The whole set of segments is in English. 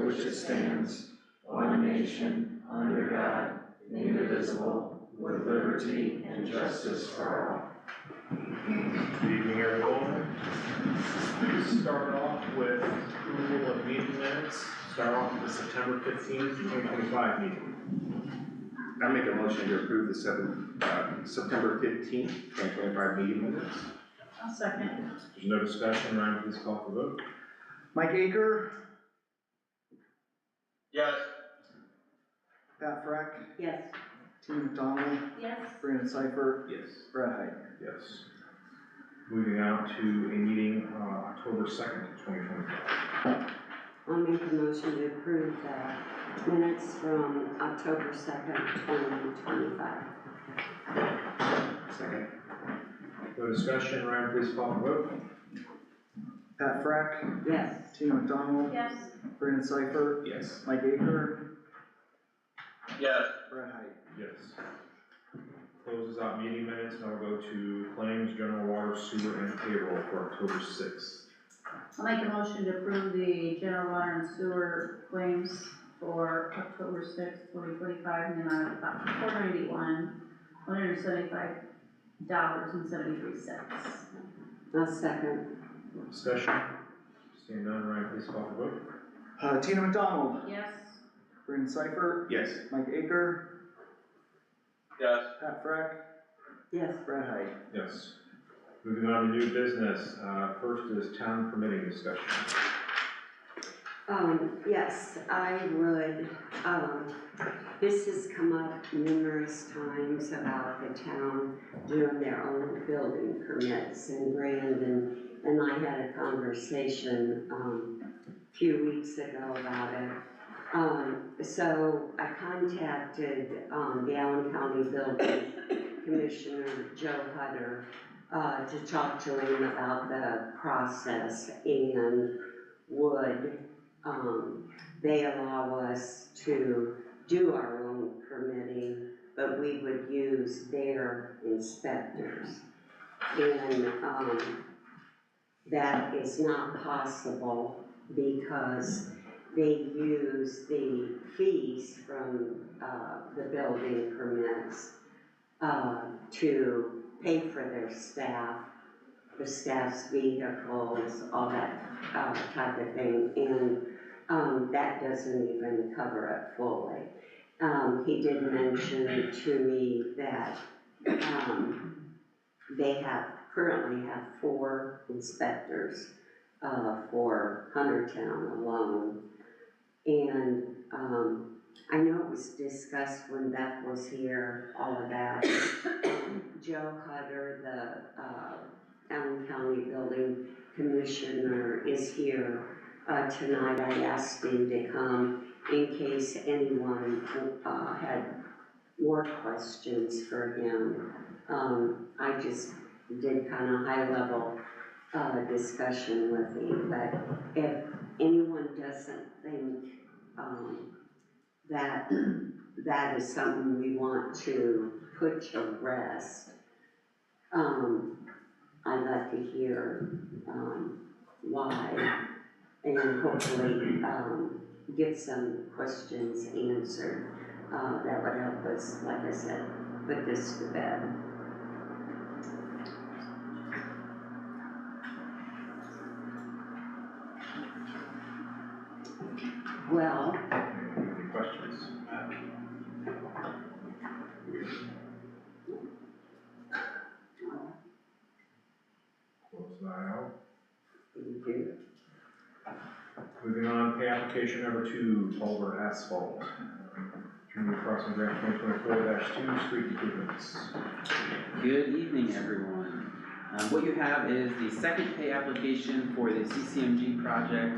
which it stands, one nation, under God, indivisible, with liberty and justice for all. Good evening, everyone. Start off with approval of meeting minutes. Start off with the September 15th, 2025 meeting. I make a motion to approve the September 15th, 2025 meeting minutes. I'll second. There's no discussion. Ryan, please call for vote. Mike Aker, Yes. Pat Freck, Yes. Tina McDonald, Yes. Brandon Seifert, Yes. Brett Hyde. Yes. Moving on to a meeting October 2nd, 2025. I'll make a motion to approve the minutes from October 2nd, 2025. Second. No discussion. Ryan, please call for vote. Pat Freck, Yes. Tina McDonald, Yes. Brandon Seifert, Yes. Mike Aker, Yes. Brett Hyde. Yes. Closes out meeting minutes. Now we'll go to claims, general water, sewer, and payroll for October 6th. I'll make a motion to approve the general water and sewer claims for October 6th, 2025, in the amount of about $491,175.73. I'll second. Discussion. Seeing none, Ryan, please call for vote. Tina McDonald, Yes. Brandon Seifert, Yes. Mike Aker, Yes. Pat Freck, Yes. Brett Hyde. Yes. Moving on to new business. First is town permitting discussion. Yes, I would, this has come up numerous times about the town doing their own building permits, and Brandon and I had a conversation, a few weeks ago about it. So I contacted, the Allen County Building Commissioner, Joe Hutter, to talk to him about the process, and would, they allow us to do our own permitting, but we would use their inspectors. And, that is not possible because they use the fees from, the building permits, to pay for their staff, the staff's vehicles, all that, type of thing, and, that doesn't even cover it fully. He did mention to me that, they currently have 4 inspectors, for Huntertown alone. And, I know it was discussed when Beth was here, all of that. Joe Hutter, the Allen County Building Commissioner, is here tonight. I asked him to come in case anyone had more questions for him. I just did kind of high-level discussion with him, but if anyone doesn't think that is something we want to put to rest, I'd like to hear why, and hopefully get some questions answered. That would help us, like I said, put this to bed. Well, Any questions? Close that out. thank you. Moving on, pay application number 2, Culver Asphalt. Junior Crossing Grant 2024-2, street improvements. Good evening, everyone. What you have is the second pay application for the CCMG project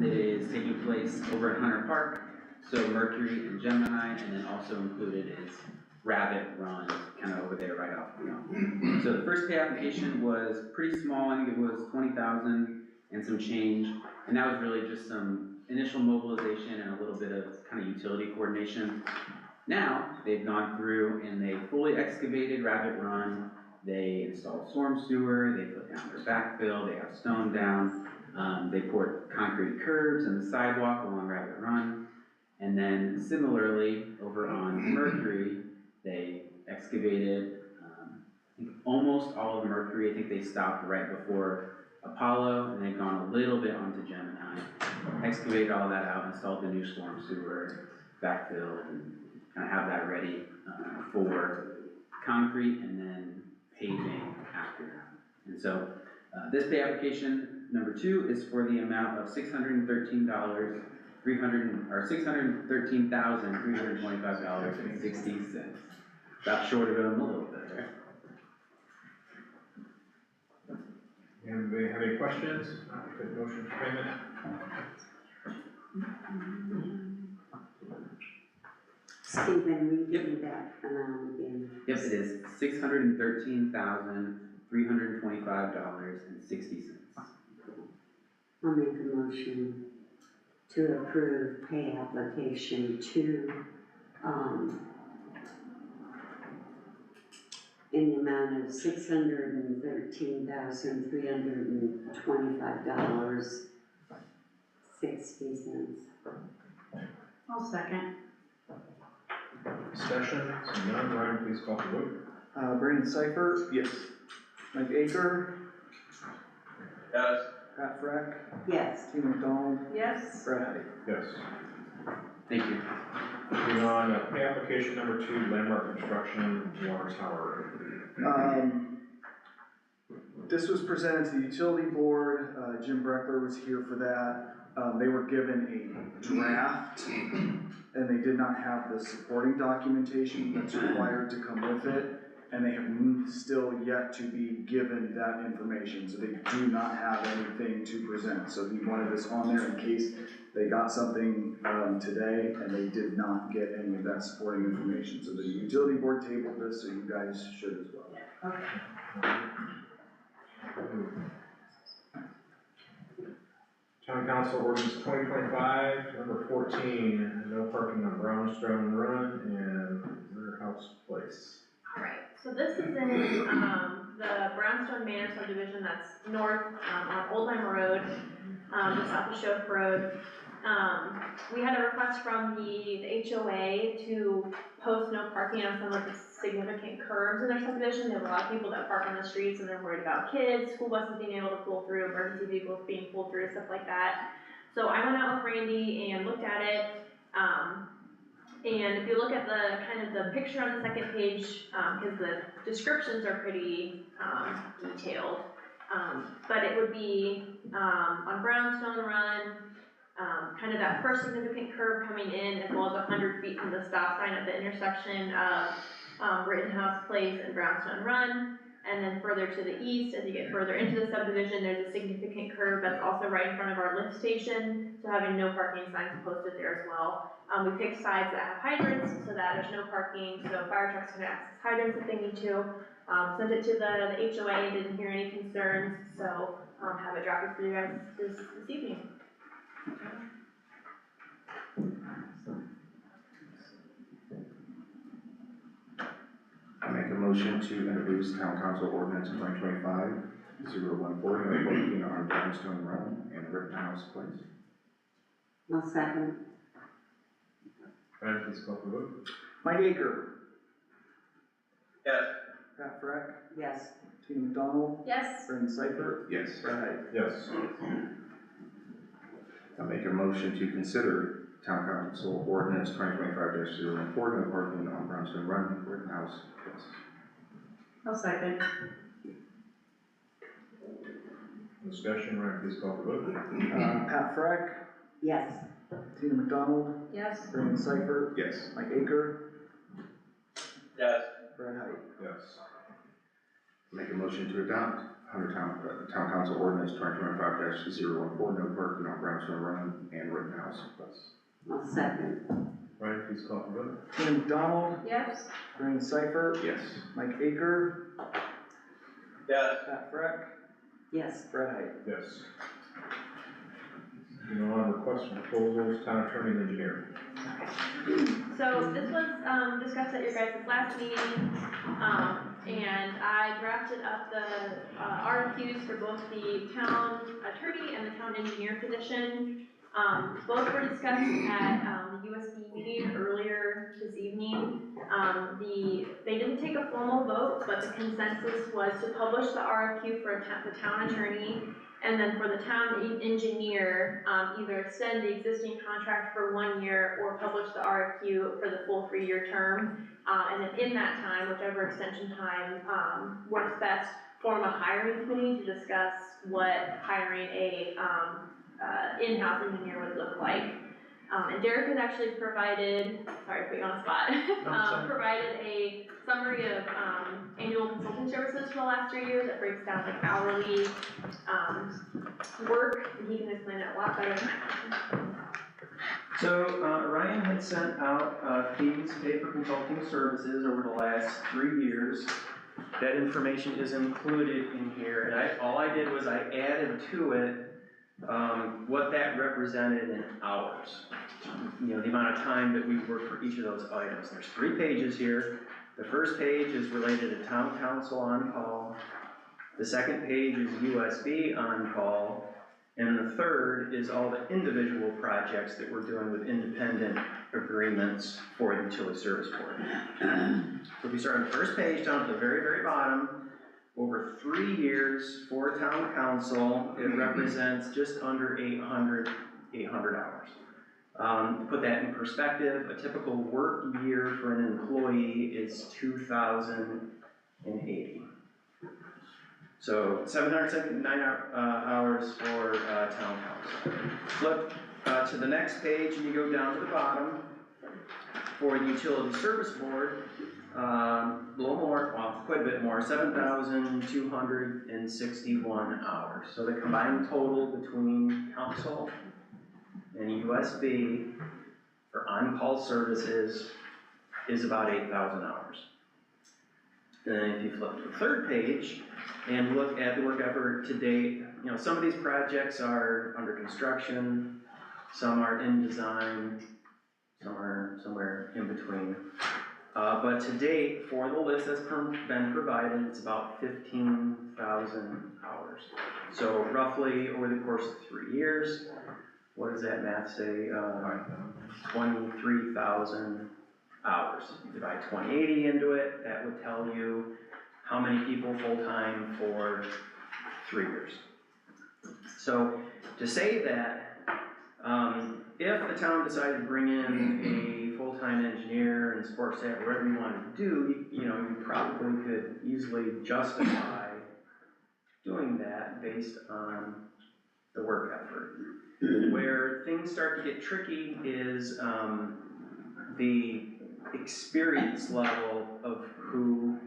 that is taking place over at Hunter Park. So Mercury and Gemini, and then also included is Rabbit Run, kind of over there right off the hill. So the first pay application was pretty small. I think it was $20,000 and some change, and that was really just some initial mobilization and a little bit of kind of utility coordination. Now they've gone through and they fully excavated Rabbit Run. They installed storm sewer. They put down their backfill. They have stone down. They poured concrete curbs and the sidewalk along Rabbit Run. And then similarly, over on Mercury, they excavated, I think almost all of Mercury. I think they stopped right before Apollo, and they've gone a little bit onto Gemini. Excavated all that out, installed the new storm sewer, backfilled, and kind of have that ready for concrete and then paving after that. And so this pay application number 2 is for the amount of $613,325.60. About short of them a little bit there. Anybody have any questions? Good motion for payment? Stephen, will you give me that amount again? Yep, it is $613,325.60. I'll make a motion to approve pay application 2, in the amount of $613,325.60. I'll second. Discussion, seeing none, Ryan, please call for vote. Brandon Seifert, Yes. Mike Aker, Yes. Pat Freck, Yes. Tina McDonald, Yes. Brett Height. Yes. Thank you. Moving on, pay application number 2, Landmark Construction, Water Tower. This was presented to the utility board, Jim Breckler was here for that. They were given a draft, and they did not have the supporting documentation that's required to come with it, and they have still yet to be given that information, so they do not have anything to present. So he wanted this on there in case they got something today, and they did not get any of that supporting information. So the utility board tabled this, so you guys should as well. Okay. Town Council Ordinance 2025, number 14, no parking on Brownstone Run and Warehouse Place. Alright, so this is in, the Brownstone Manor subdivision that's north, on Old Lime Road, just south of Shope Road. We had a request from the HOA to post no parking on some of the significant curves in their subdivision. They have a lot of people that park on the streets and they're worried about kids, school buses being able to pull through, emergency vehicles being pulled through, stuff like that. So I went out with Randy and looked at it, and if you look at the kind of the picture on the second page, because the descriptions are pretty detailed, but it would be on Brownstone Run, kind of that first significant curve coming in, as well as 100 feet from the stop sign at the intersection of Rittenhouse Place and Brownstone Run. And then further to the east, as you get further into the subdivision, there's a significant curve that's also right in front of our lift station, so having no parking signs posted there as well. We picked sides that have hydrants so that there's no parking, so fire trucks can access hydrants if they need to. Sent it to the HOA, didn't hear any concerns, so have it drafted for you guys this evening. I make a motion to introduce Town Council Ordinance 2025-014, no parking on Brownstone Run and Rittenhouse Place. I'll second. Ryan, please call for vote. Mike Aker, Yes. Pat Freck, Yes. Tina McDonald, Yes. Brandon Seifert, Yes. Brett Height. Yes. I make a motion to consider Town Council Ordinance 2025-014, no parking on Brownstone Run, Rittenhouse Place. I'll second. Discussion, Ryan, please call for vote. Pat Freck, Yes. Tina McDonald, Yes. Brandon Seifert, Yes. Mike Aker, Yes. Brett Height. Yes. Make a motion to adopt Huntertown Town Council Ordinance 2025-014, no parking on Brownstone Run and Rittenhouse Place. I'll second. Ryan, please call for vote. Tina McDonald, Yes. Brandon Seifert, Yes. Mike Aker, Yes. Pat Freck, Yes. Brett Height. Yes. Moving on, request for proposals, town attorney and engineer. So this was discussed at your guys' last meeting. and I drafted up the RFQs for both the town attorney and the town engineer position. Both were discussed at the USB meeting earlier this evening. They didn't take a formal vote, but the consensus was to publish the RFQ for the town attorney, and then for the town engineer, either extend the existing contract for 1 year or publish the RFQ for the full 3-year term. And then in that time, whichever extension time works best, form a hiring committee to discuss what hiring a in-house engineer would look like. And Derek has actually provided, sorry to put you on the spot, provided a summary of annual consulting services for the last 3 years that breaks down like hourly work, and he can explain it a lot better than I can. So Ryan had sent out fees paid for consulting services over the last 3 years. That information is included in here, and all I did was I added to it what that represented in hours. You know, the amount of time that we worked for each of those items. There's 3 pages here. The first page is related to town council on call. The second page is USB on call. And the third is all the individual projects that we're doing with independent agreements for the utility service board. So if we start on the first page down at the very, very bottom, over 3 years for town council, it represents just under 800 hours. To put that in perspective, a typical work year for an employee is 2,080. So 779 hours for town council. Flip to the next page and you go down to the bottom. For the utility service board, a little more, well, quite a bit more, 7,261 hours. So the combined total between council and USB for on-call services is about 8,000 hours. And then if you flip to the third page and look at the work effort to date, you know, some of these projects are under construction, some are in design, some are somewhere in between. But to date, for the list that's been provided, it's about 15,000 hours. So roughly over the course of 3 years, what does that math say? 23,000 hours. You divide 2080 into it, that would tell you how many people full-time for 3 years. So to say that, if the town decided to bring in a full-time engineer and support staff, whatever you wanted to do, you know, you probably could easily justify doing that based on the work effort. Where things start to get tricky is the experience level of who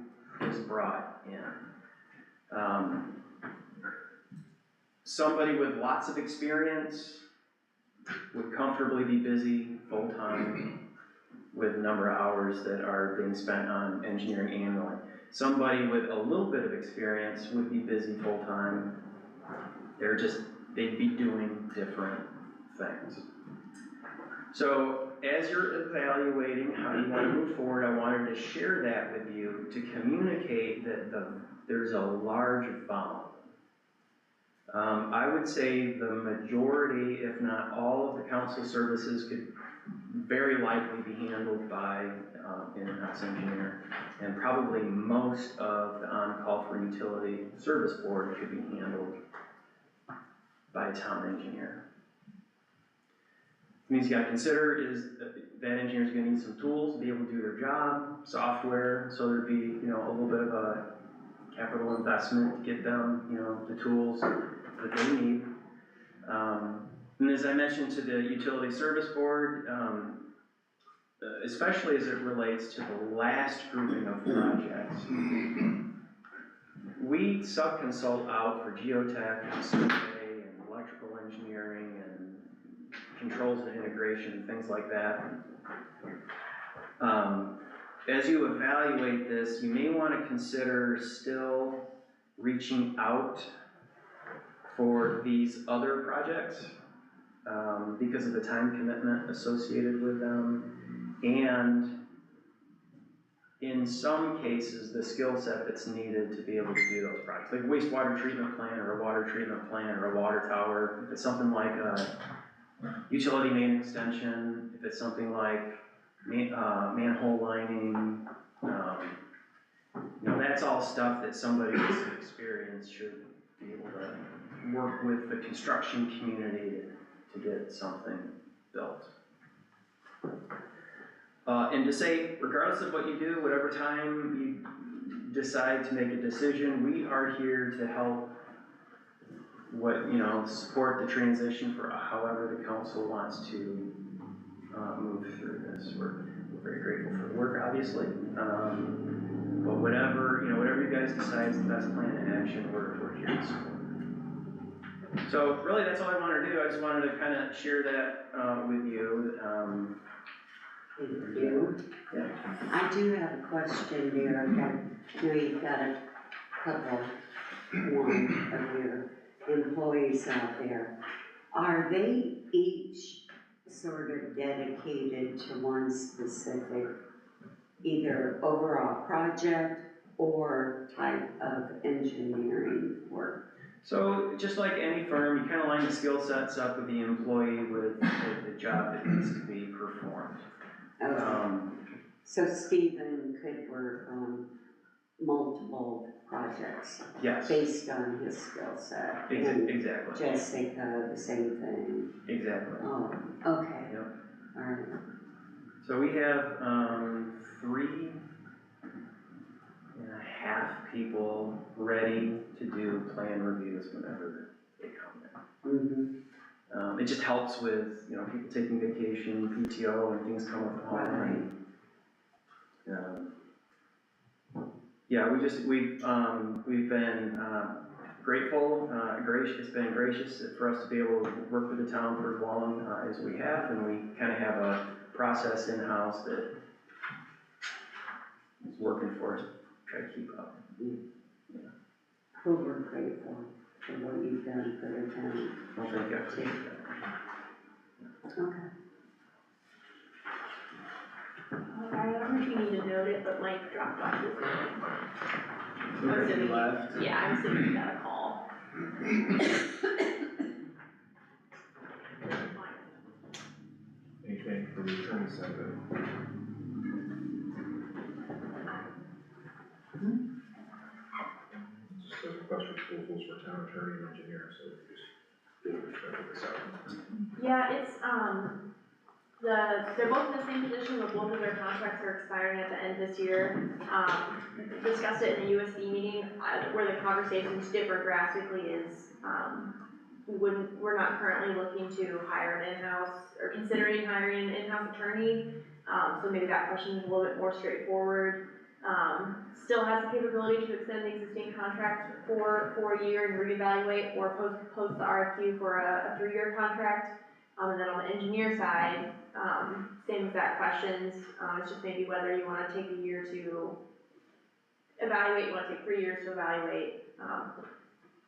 is brought in. Somebody with lots of experience would comfortably be busy full-time with the number of hours that are being spent on engineering annually. Somebody with a little bit of experience would be busy full-time. They'd be doing different things. So as you're evaluating how you want to move forward, I wanted to share that with you to communicate that there's a large volume. I would say the majority, if not all, of the council services could very likely be handled by an in-house engineer, and probably most of the on-call for utility service board could be handled by a town engineer. Means you gotta consider is that engineer's gonna need some tools to be able to do their job, software, so there'd be, you know, a little bit of a capital investment to get them, you know, the tools that they need. And as I mentioned to the utility service board, especially as it relates to the last grouping of projects, we sub-consult out for geotech and survey and electrical engineering and controls and integration, things like that. As you evaluate this, you may want to consider still reaching out for these other projects because of the time commitment associated with them. And in some cases, the skill set that's needed to be able to do those projects, like a wastewater treatment plant or a water treatment plant or a water tower, if it's something like a utility main extension, if it's something like manhole lining, that's all stuff that somebody with experience should be able to work with the construction community to get something built. And to say, regardless of what you do, whatever time you decide to make a decision, we are here to help support the transition for however the council wants to move through this. We're very grateful for the work, obviously. But whatever you guys decide is the best plan of action, we're here to support. So really, that's all I wanted to do. I just wanted to kind of share that with you. Thank you. Yeah. I do have a question there. I know you've got a couple, one of your employees out there. Are they each sort of dedicated to one specific, either overall project or type of engineering work? So just like any firm, you kind of line the skill sets up of the employee with the job that needs to be performed. Okay. So Stephen could work on multiple projects Yes. based on his skill set. And Exactly. Jessica, the same thing. Exactly. Oh, okay. Yep. All right. So we have 3.5 people ready to do plan reviews whenever they come in. Mm-hmm. It just helps with people taking vacation, PTO, and things come up on. Yeah, we've been grateful, gracious. It's been gracious for us to be able to work with the town for as long as we have, and we kind of have a process in-house that is working for us to try to keep up. Yeah. Well, we're grateful for what you've done for the town. Well, thank you. I appreciate that. Okay. I don't know if you need to note it, but Mike dropped off his phone. I'm assuming, left. yeah, I'm assuming he got a call. Anything for the attorney side? Just a request for proposals for town attorney and engineer, so we just figure this out. Yeah, it's, they're both in the same position, but both of their contracts are expiring at the end of this year. Discussed it in the USD meeting, where the conversations differ drastically is, we're not currently looking to hire an in-house, or considering hiring an in-house attorney. So maybe that question is a little bit more straightforward. Still has the capability to extend the existing contract for a year and reevaluate, or post the RFQ for a 3-year contract. And then on the engineer side, same exact questions. It's just maybe whether you want to take a year to evaluate, you want to take 3 years to evaluate.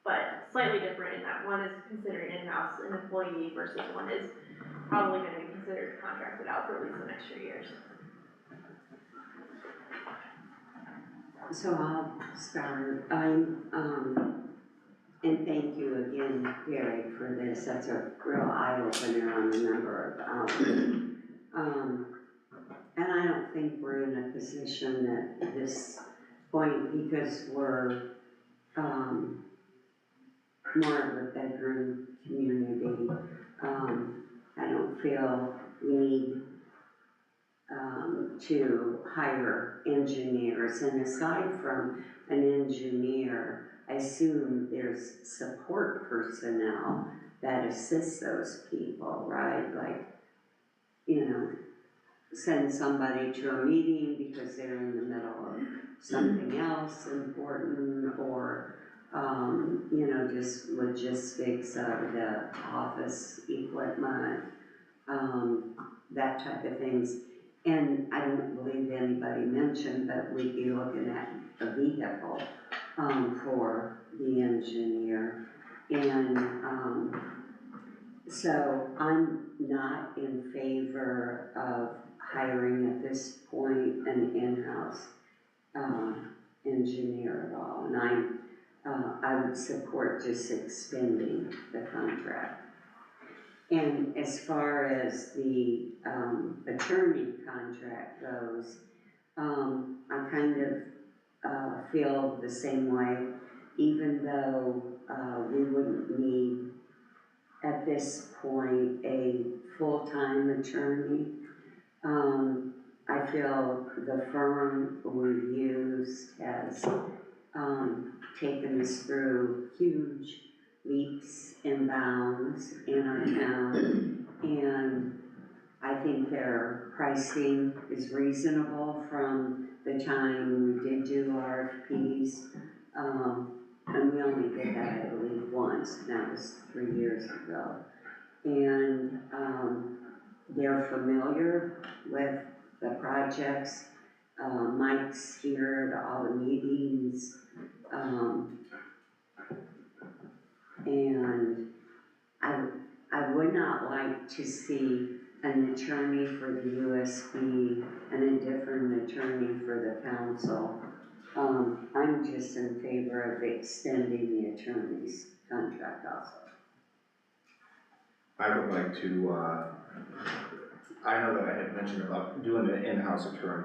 But slightly different in that one is considered in-house, an employee, versus one is probably going to be considered contracted out for at least the next 3 years. So I'll start. And thank you again, Derek, for this. That's a real eye-opener on a number of hours. And I don't think we're in a position at this point, because we're more of a bedroom community. I don't feel we need to hire engineers, and aside from an engineer, I assume there's support personnel that assist those people, right? Like, send somebody to a meeting because they're in the middle of something else important, or just logistics of the office equipment, that type of things. And I don't believe anybody mentioned, but we'd be looking at a vehicle for the engineer. And so I'm not in favor of hiring at this point an in-house engineer at all, and I would support just extending the contract. And as far as the, attorney contract goes, I kind of, feel the same way, even though, we wouldn't need, at this point, a full-time attorney. I feel the firm we've used has, taken us through huge leaps and bounds in our town, and I think their pricing is reasonable from the time we did do RFPs. And we only did that, I believe, once, and that was 3 years ago. And, they're familiar with the projects. Mike's here to all the meetings, and I would not like to see an attorney for the USB and a different attorney for the council. I'm just in favor of extending the attorney's contract also. I would like to, I know that I had mentioned about doing an in-house attorney,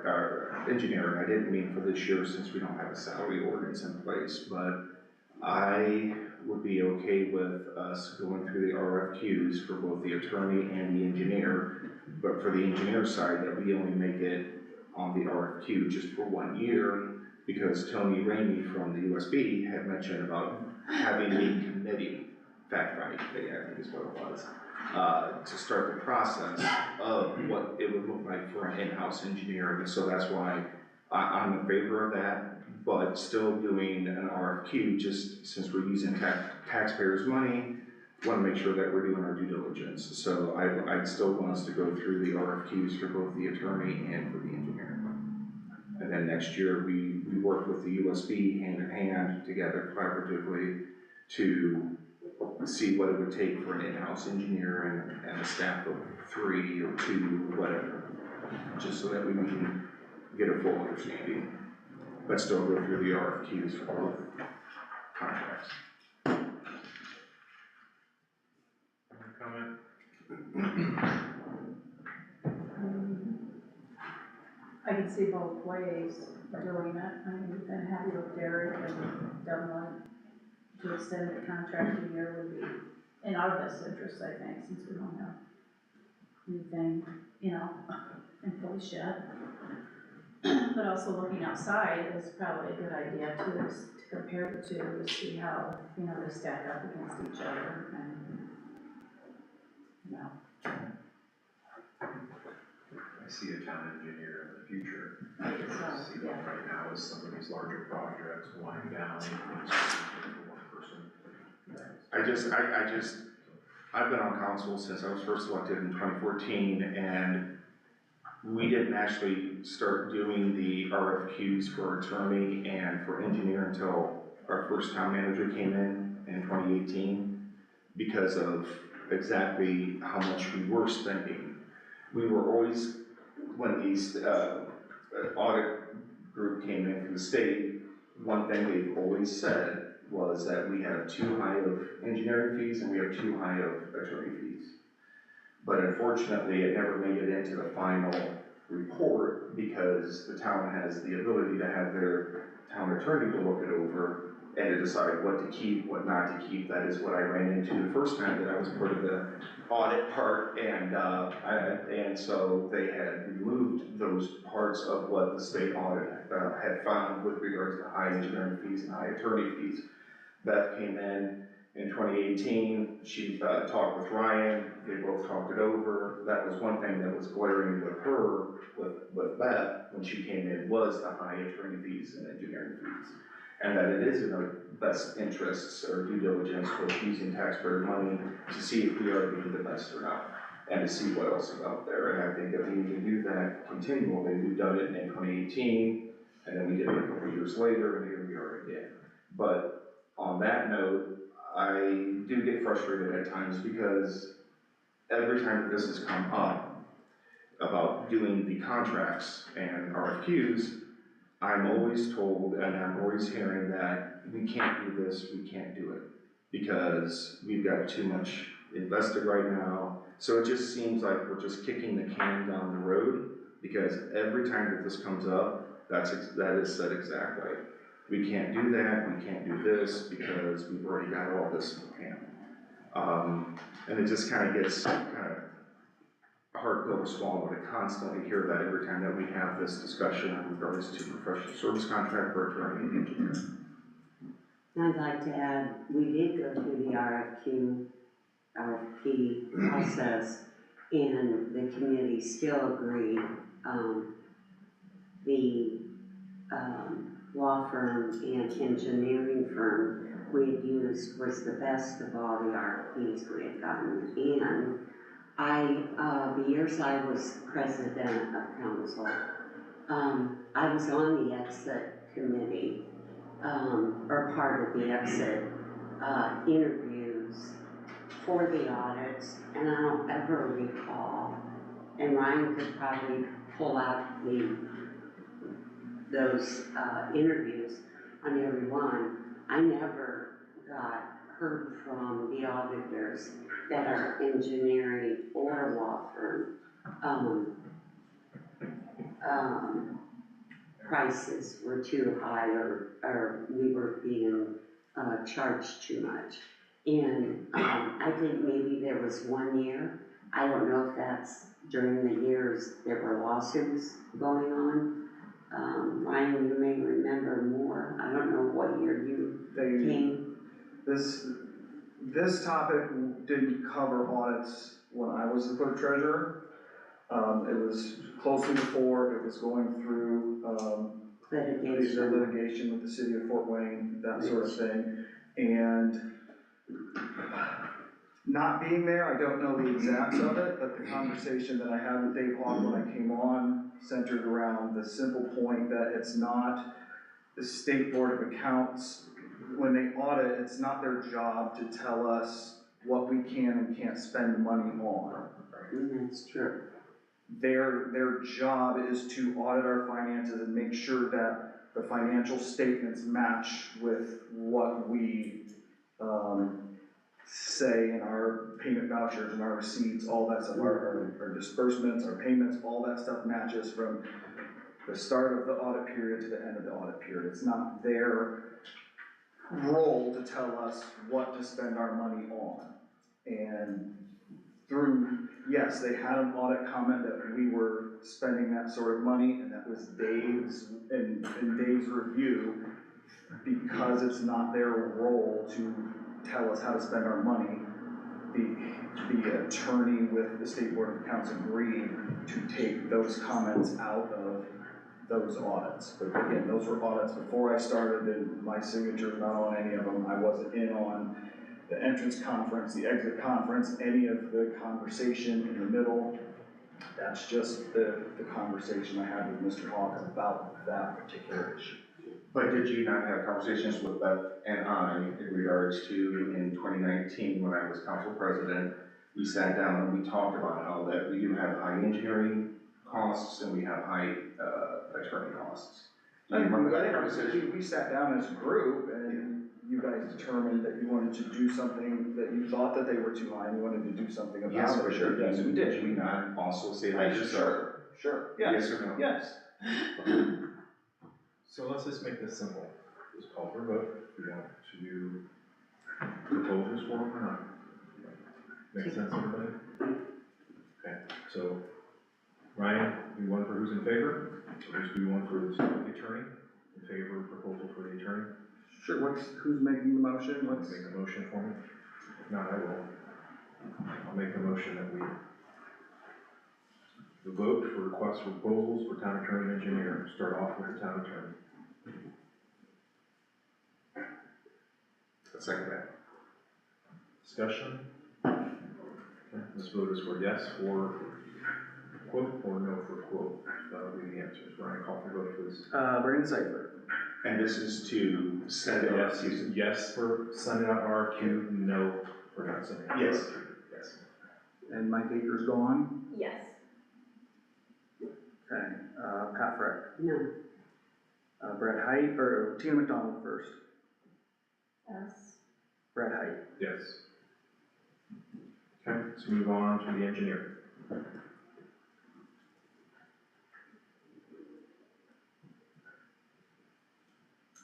engineering. I didn't mean for this year since we don't have a salary ordinance in place, but I would be okay with us going through the RFQs for both the attorney and the engineer, but for the engineer side, that we only make it on the RFQ just for 1 year, because Tony Ramey from the USB had mentioned about having a committee, fact-finding committee, I think is what it was, to start the process of what it would look like for an in-house engineer, and so that's why I'm in favor of that, but still doing an RFQ, just since we're using taxpayers' money, want to make sure that we're doing our due diligence. So I'd still want us to go through the RFQs for both the attorney and for the engineer. And then next year, we work with the USB hand in hand together collaboratively to see what it would take for an in-house engineer and a staff of 3 or 2, whatever, just so that we can get a full understanding, but still go through the RFQs for both contracts. Comment? I can see both ways of doing it. I mean, we've been happy with Derek and Dunlop. To extend the contract a year would be in our best interest, I think, since we don't have anything, in place yet. But also looking outside is probably a good idea too, is to compare the two to see how, they stack up against each other and, I see a town engineer in the future. So, See yeah. that right now is some of these larger projects wind down, for one person. I've been on council since I was first elected in 2014, and we didn't actually start doing the RFQs for attorney and for engineer until our first town manager came in 2018, because of exactly how much we were spending. We were always, when these audit group came in from the state, one thing they've always said was that we have too high of engineering fees and we have too high of attorney fees. But unfortunately, it never made it into the final report, because the town has the ability to have their town attorney to look it over and to decide what to keep, what not to keep. That is what I ran into the first time that I was part of the audit part, and so they had removed those parts of what the state audit had found with regards to high engineering fees and high attorney fees. Beth came in 2018, she talked with Ryan, they both talked it over. That was one thing that was glaring with her, with Beth, when she came in, was the high attorney fees and engineering fees. And that it is in our best interests or due diligence with using taxpayer money to see if we are doing the best or not, and to see what else is out there. And I think that we need to do that continually. We've done it in 2018, and then we did it a couple of years later, and here we are again. But on that note, I do get frustrated at times, because every time that this has come up about doing the contracts and RFQs, I'm always told, and I'm always hearing that we can't do this, we can't do it, because we've got too much invested right now. So it just seems like we're just kicking the can down the road, because every time that this comes up, that is said exactly. We can't do that, we can't do this, because we've already got all this in the can. And it just kind of gets a hard pill to swallow to constantly hear that every time that we have this discussion in regards to professional service contract for attorney and engineer. I'd like to add, we did go through the RFP process, and the committee still agreed, the, law firm and engineering firm we had used was the best of all the RFPs we had gotten. And the years I was president of council, I was on the exit committee, or part of the exit, interviews for the audits, and I don't ever recall, and Ryan could probably pull out those interviews on every one. I never heard from the auditors that our engineering or law firm prices were too high, or we were being charged too much. And I think maybe there was 1 year, I don't know if that's during the years there were lawsuits going on. Ryan, you may remember more. I don't know what year you came. This topic didn't cover audits when I was the clerk treasurer. It was closely before, it was going through, the litigation with the city of Fort Wayne, that sort of thing. And not being there, I don't know the exacts of it, but the conversation that I had with Dave Hawk when I came on centered around the simple point that it's not the State Board of Accounts, when they audit, it's not their job to tell us what we can and can't spend money on. That's true. Their job is to audit our finances and make sure that the financial statements match with what we say in our payment vouchers and our receipts, all that stuff, our disbursements, our payments, all that stuff matches from the start of the audit period to the end of the audit period. It's not their role to tell us what to spend our money on. And yes, they had an audit comment that we were spending that sort of money, and that was Dave's, in Dave's review, because it's not their role to tell us how to spend our money. The attorney with the State Board of Accounts agreed to take those comments out of those audits. But again, those were audits before I started, and my signature is not on any of them. I wasn't in on the entrance conference, the exit conference, any of the conversation in the middle. That's just the conversation I had with Mr. Hawk about that particular issue. But did you not have conversations with Beth and I in regards to, in 2019, when I was council president, we sat down and we talked about how that we do have high engineering costs and we have high attorney costs. Do you remember that conversation? We sat down as a group, and you guys determined that you wanted to do something, that you thought that they were too high and you wanted to do something about it. Yes, for sure. Yes, we did. Did we not also say that? Sure. Yes. Yes or no? Yes. So let's just make this simple. Just call for a vote. If you want to propose this for them or not. Make sense, everybody? Okay, so Ryan, do one for who's in favor? Or just do one for the attorney? In favor of proposal for the attorney? Sure, who's making the motion? Make a motion for me? If not, I will. I'll make a motion that we vote for requests for proposals for town attorney and engineer. Start off with the town attorney. Second that. Discussion? Okay, this vote is for yes for quote or no for quote. That'll be the answers. Ryan, call for vote, please. Brandon Seifert. And this is to send it out. Yes for send it out RFQ, no for not sending it out. Yes. RFQ. Yes. And Mike Akers gone. Yes. Okay, Pat Freck. No. Brad Height, or Tina McDonald first. Yes. Brad Height. Yes. Okay, let's move on to the engineer.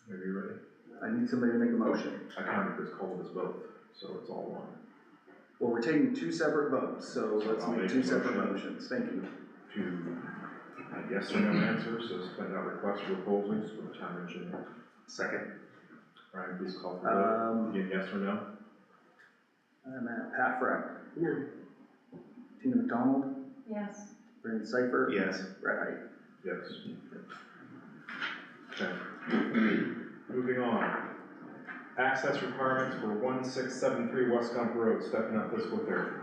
Are you ready? I need somebody to make a motion. I counted this called as both, so it's all one. Well, we're taking two separate votes, so let's I'll make make two a separate motion. motions. Thank you. To yes or no answers, so send out requests for proposals for the town engineer. Second. Ryan, please call for vote. Again, yes or no? I'm at Pat Freck, No. Tina McDonald, Yes. Brandon Seifert. Yes. Brad Height. Yes. Okay. Moving on. Access requirements for 1673 West Gump Road, stepping up physical therapy.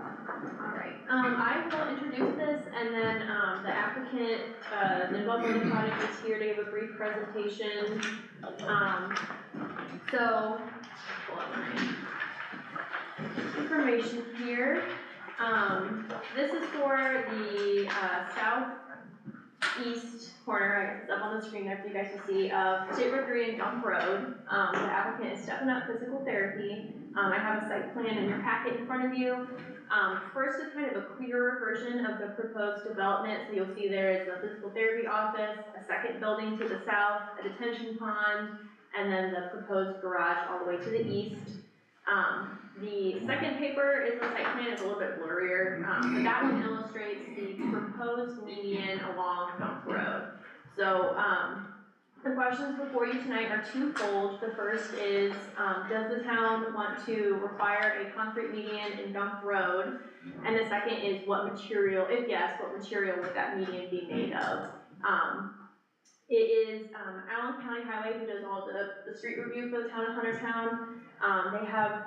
Alright, I will introduce this and then, the applicant, the developer of the project is here to give a brief presentation. So, pull up my information here. This is for the, southeast corner, I guess it's up on the screen there for you guys to see, of State Road 3 and Gump Road. The applicant is stepping up physical therapy. I have a site plan in your packet in front of you. First is kind of a clearer version of the proposed development, so you'll see there is a physical therapy office, a second building to the south, a detention pond, and then the proposed garage all the way to the east. The second paper is the site plan, it's a little bit blurrier, but that one illustrates the proposed median along Gump Road. So, the questions before you tonight are twofold. The first is, does the town want to require a concrete median in Gump Road? And the second is what material, if yes, what material would that median be made of? It is Allen County Highway who does all the street review for the town of Huntertown. They have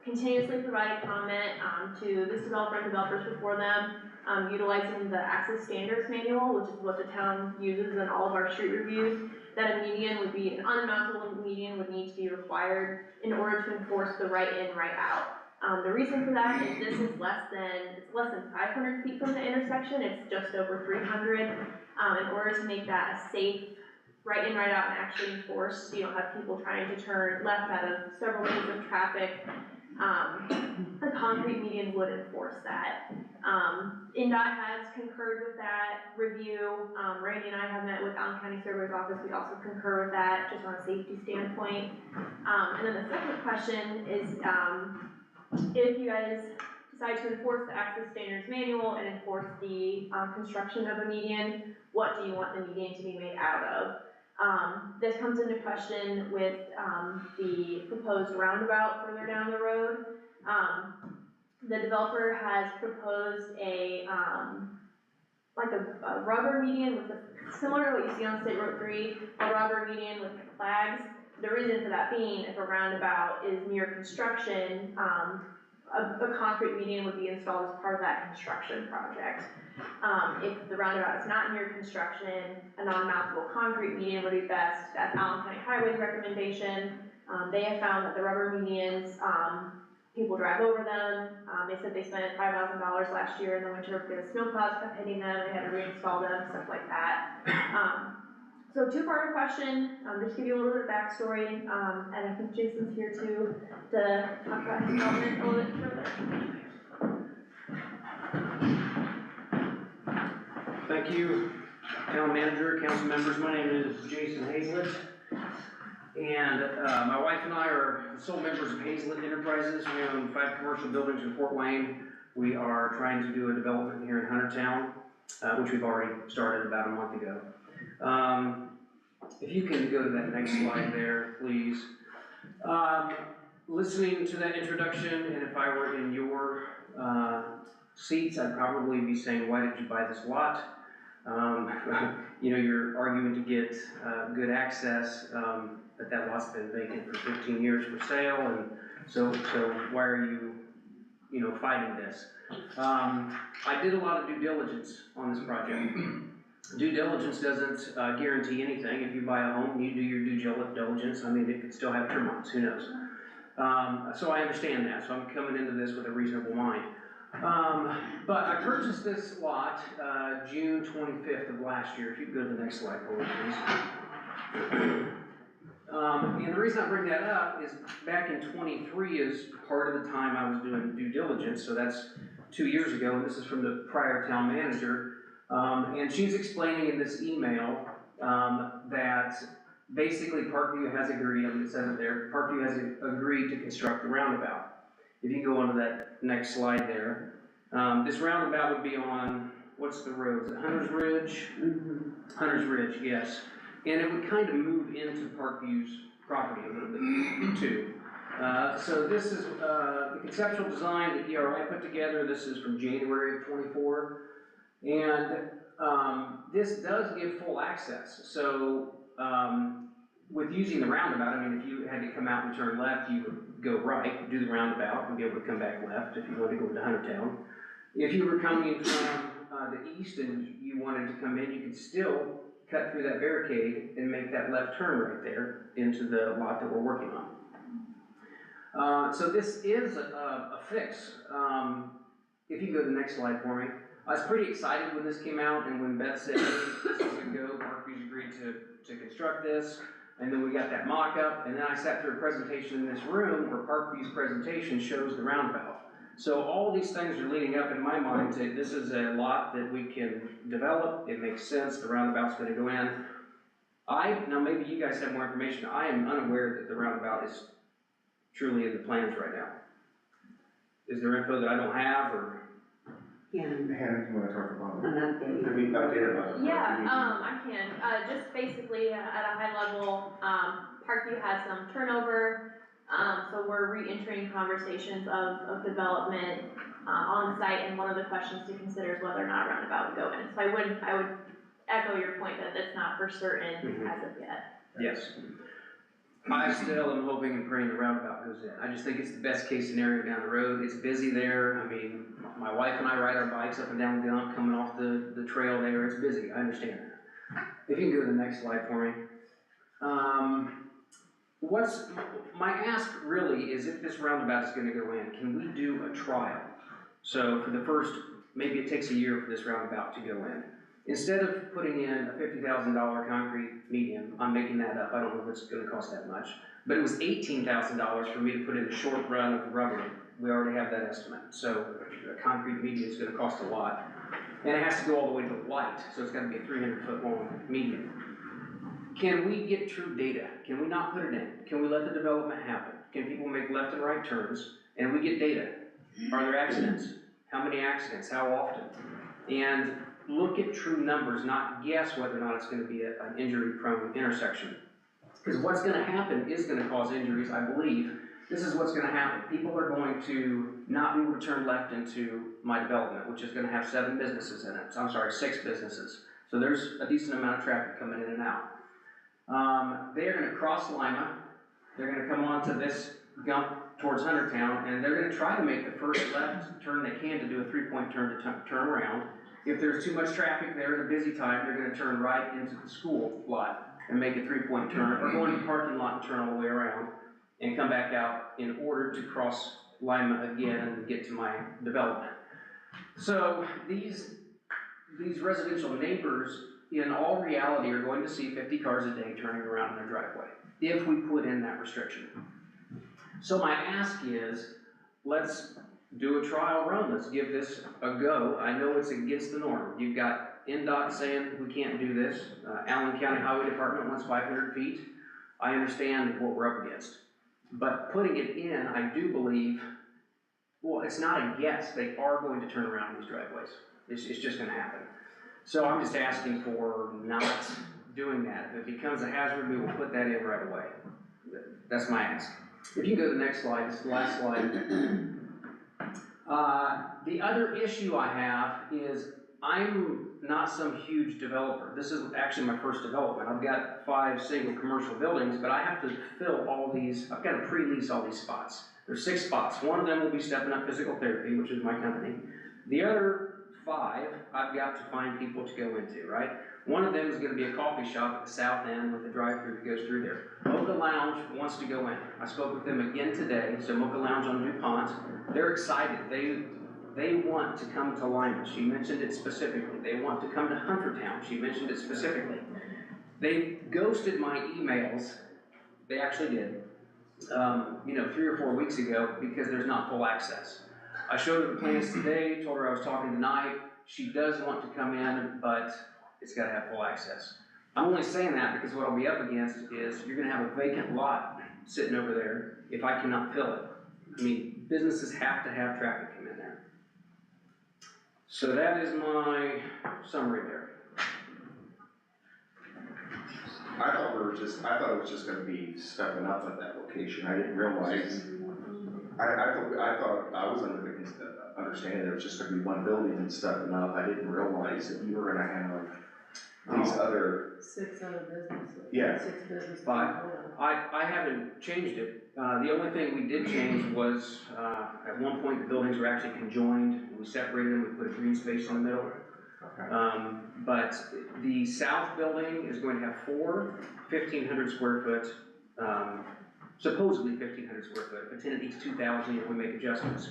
continuously provided comment to this developer and developers before them, utilizing the access standards manual, which is what the town uses in all of our street reviews, that a median would be, an unmountable median would need to be required in order to enforce the right in, right out. The reason for that is this is less than 500 feet from the intersection, it's just over 300. In order to make that a safe right in, right out and actually enforced, so you don't have people trying to turn left out of several lanes of traffic, a concrete median would enforce that. NDOT has concurred with that review. Randy and I have met with Allen County Surveyor's Office, we also concur with that, just on a safety standpoint. And then the second question is, if you guys decide to enforce the access standards manual and enforce the construction of a median, what do you want the median to be made out of? This comes into question with the proposed roundabout further down the road. The developer has proposed a rubber median with similar to what you see on State Road 3, a rubber median with flags. The reason for that being, if a roundabout is near construction, a concrete median would be installed as part of that construction project. If the roundabout is not near construction, a non-mountable concrete median would be best. That's Allen County Highway's recommendation. They have found that the rubber medians, people drive over them. They said they spent $5,000 last year in the winter because snowplows kept hitting them. They had to reinstall them, stuff like that. So two-part question, just to give you a little bit of backstory, and I think Jason's here to talk about his development a little bit further. Thank you, town manager, council members. My name is Jason Hazlett, and my wife and I are sole members of Hazlett Enterprises. We own 5 commercial buildings in Fort Wayne. We are trying to do a development here in Huntertown, which we've already started about a month ago. If you can go to that next slide there, please. Listening to that introduction, and if I were in your seats, I'd probably be saying, why did you buy this lot? You know, you're arguing to get good access, but that lot's been vacant for 15 years for sale, and so why are you fighting this? I did a lot of due diligence on this project. Due diligence doesn't guarantee anything. If you buy a home, you do your due diligence. I mean, it could still have termites, who knows? So I understand that, so I'm coming into this with a reasonable mind. But I purchased this lot June 25th of last year. If you could go to the next slide, please. And the reason I bring that up is back in '23 is part of the time I was doing due diligence, so that's 2 years ago, and this is from the prior town manager. And she's explaining in this email, that basically Parkview has agreed, it says it there, Parkview has agreed to construct the roundabout. If you go on to that next slide there, this roundabout would be on, what's the road, is it Hunter's Ridge? Hunter's Ridge, yes. And it would kind of move into Parkview's property a little bit too. So this is the conceptual design that ERI put together. This is from January of '24. And this does give full access. So with using the roundabout, I mean, if you had to come out and turn left, you would go right, do the roundabout, and be able to come back left if you wanted to go into Huntertown. If you were coming from the east and you wanted to come in, you could still cut through that barricade and make that left turn right there into the lot that we're working on. So this is a fix. If you go to the next slide for me. I was pretty excited when this came out and when Beth said, hey, this is a go, Parkview's agreed to construct this. And then we got that mock-up, and then I sat through a presentation in this room where Parkview's presentation shows the roundabout. So all these things are leading up in my mind to this is a lot that we can develop, it makes sense, the roundabout's gonna go in. Now maybe you guys have more information, I am unaware that the roundabout is truly in the plans right now. Is there info that I don't have, or? Yeah, Hannah, do you wanna talk about an update. Have you updated about the? Yeah, I can, just basically at a high level, Parkview has some turnover, so we're re-entering conversations of development, on site, and one of the questions to consider is whether or not a roundabout would go in. So I would echo your point that it's not for certain as of yet. Yes. I still am hoping and praying the roundabout goes in. I just think it's the best case scenario down the road. It's busy there. I mean, my wife and I ride our bikes up and down the dump coming off the trail there. It's busy, I understand that. If you can go to the next slide for me. What's my ask really is if this roundabout is gonna go in, can we do a trial? So for the first, maybe it takes a year for this roundabout to go in. Instead of putting in a $50,000 concrete median, I'm making that up, I don't know if it's gonna cost that much, but it was $18,000 for me to put in a short run of rubber. We already have that estimate, so a concrete median is gonna cost a lot. And it has to go all the way to white, so it's gotta be a 300-foot long median. Can we get true data? Can we not put it in? Can we let the development happen? Can people make left and right turns? And we get data. Are there accidents? How many accidents? How often? And look at true numbers, not guess whether or not it's gonna be an injury-prone intersection. Because what's gonna happen is gonna cause injuries, I believe. This is what's gonna happen. People are going to not be able to turn left into my development, which is gonna have 7 businesses in it. I'm sorry, 6 businesses. So there's a decent amount of traffic coming in and out. They're gonna cross Lima. They're gonna come onto this gump towards Huntertown, and they're gonna try to make the first left turn they can to do a 3-point turn to turn around. If there's too much traffic there at a busy time, they're gonna turn right into the school lot and make a 3-point turn, or go into the parking lot and turn all the way around and come back out in order to cross Lima again and get to my development. So these residential neighbors, in all reality, are going to see 50 cars a day turning around in their driveway, if we put in that restriction. So my ask is, let's do a trial run, let's give this a go. I know it's against the norm. You've got NDOT saying we can't do this. Allen County Highway Department wants 500 feet. I understand what we're up against. But putting it in, I do believe, well, it's not a guess, they are going to turn around these driveways. It's just gonna happen. So I'm just asking for not doing that. If it becomes a hazard, we will put that in right away. That's my ask. If you can go to the next slide, this is the last slide. The other issue I have is I'm not some huge developer. This is actually my first development. I've got 5 single commercial buildings, but I have to fill all these, I've got to pre-lease all these spots. There's 6 spots. One of them will be Stepping Up Physical Therapy, which is my company. The other 5, I've got to find people to go into, right? One of them is going to be a coffee shop at the south end with a drive-through that goes through there. Mocha Lounge wants to go in. I spoke with them again today, so Mocha Lounge on DuPont, they're excited. They want to come to Lima. She mentioned it specifically. They want to come to Huntertown. She mentioned it specifically. They ghosted my emails, they actually did, 3 or 4 weeks ago because there's not full access. I showed her the plans today, told her I was talking tonight. She does want to come in, but it's gotta have full access. I'm only saying that because what I'll be up against is you're gonna have a vacant lot sitting over there if I cannot fill it. I mean, businesses have to have traffic come in there. So that is my summary there. I thought it was just gonna be stepping up at that location, I didn't realize. I thought, I was under the understanding there was just gonna be one building and stepping up, I didn't realize that you were gonna have these other, 6 other businesses. Yeah. 6 businesses. 5. I haven't changed it. The only thing we did change was, at one point, the buildings were actually conjoined. We separated them, we put a green space in the middle. But the south building is going to have 4 1,500 square foot, supposedly 1,500 square foot. If a tenant needs 2,000, if we make adjustments.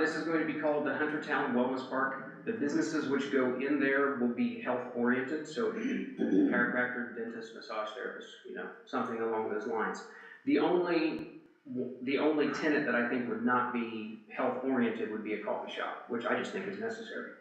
This is going to be called the Huntertown Wellness Park. The businesses which go in there will be health oriented, so chiropractor, dentist, massage therapist, something along those lines. The only tenant that I think would not be health oriented would be a coffee shop, which I just think is necessary.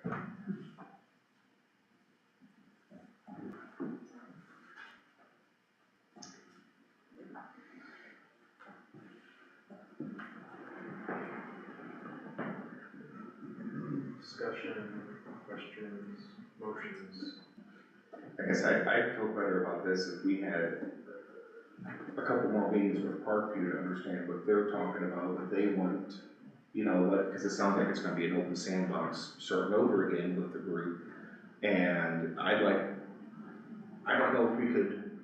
Discussion, questions, motions. I guess I'd feel better about this if we had a couple more meetings with Parkview to understand what they're talking about, what they want, because it sounds like it's gonna be an open sandbox starting over again with the group. And I don't know if we could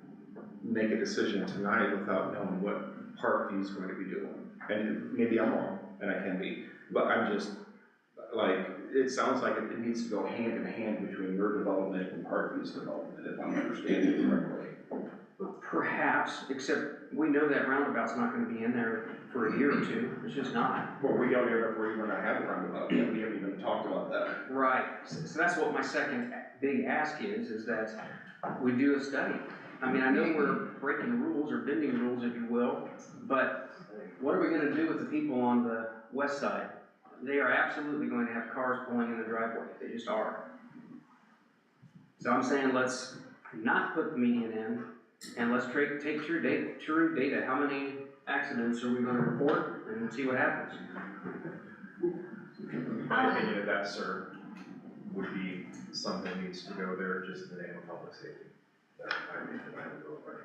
make a decision tonight without knowing what Parkview's going to be doing. And maybe I'm wrong, and I can be, but I'm just, it sounds like it needs to go hand in hand between your development and Parkview's development, if I'm understanding it correctly. Perhaps, except we know that roundabout's not gonna be in there for a year or two, it's just not. Well, we don't even know if we're even gonna have a roundabout yet, we haven't even talked about that. Right, so that's what my second big ask is that we do a study. I mean, I know we're breaking rules or bending rules, if you will, but what are we gonna do with the people on the west side? They are absolutely going to have cars pulling in the driveway, they just are. So I'm saying let's not put the median in, and let's take true data, how many accidents are we gonna report, and see what happens. My opinion of that, sir, would be something needs to go there just in the name of public safety. That's my opinion, I would go right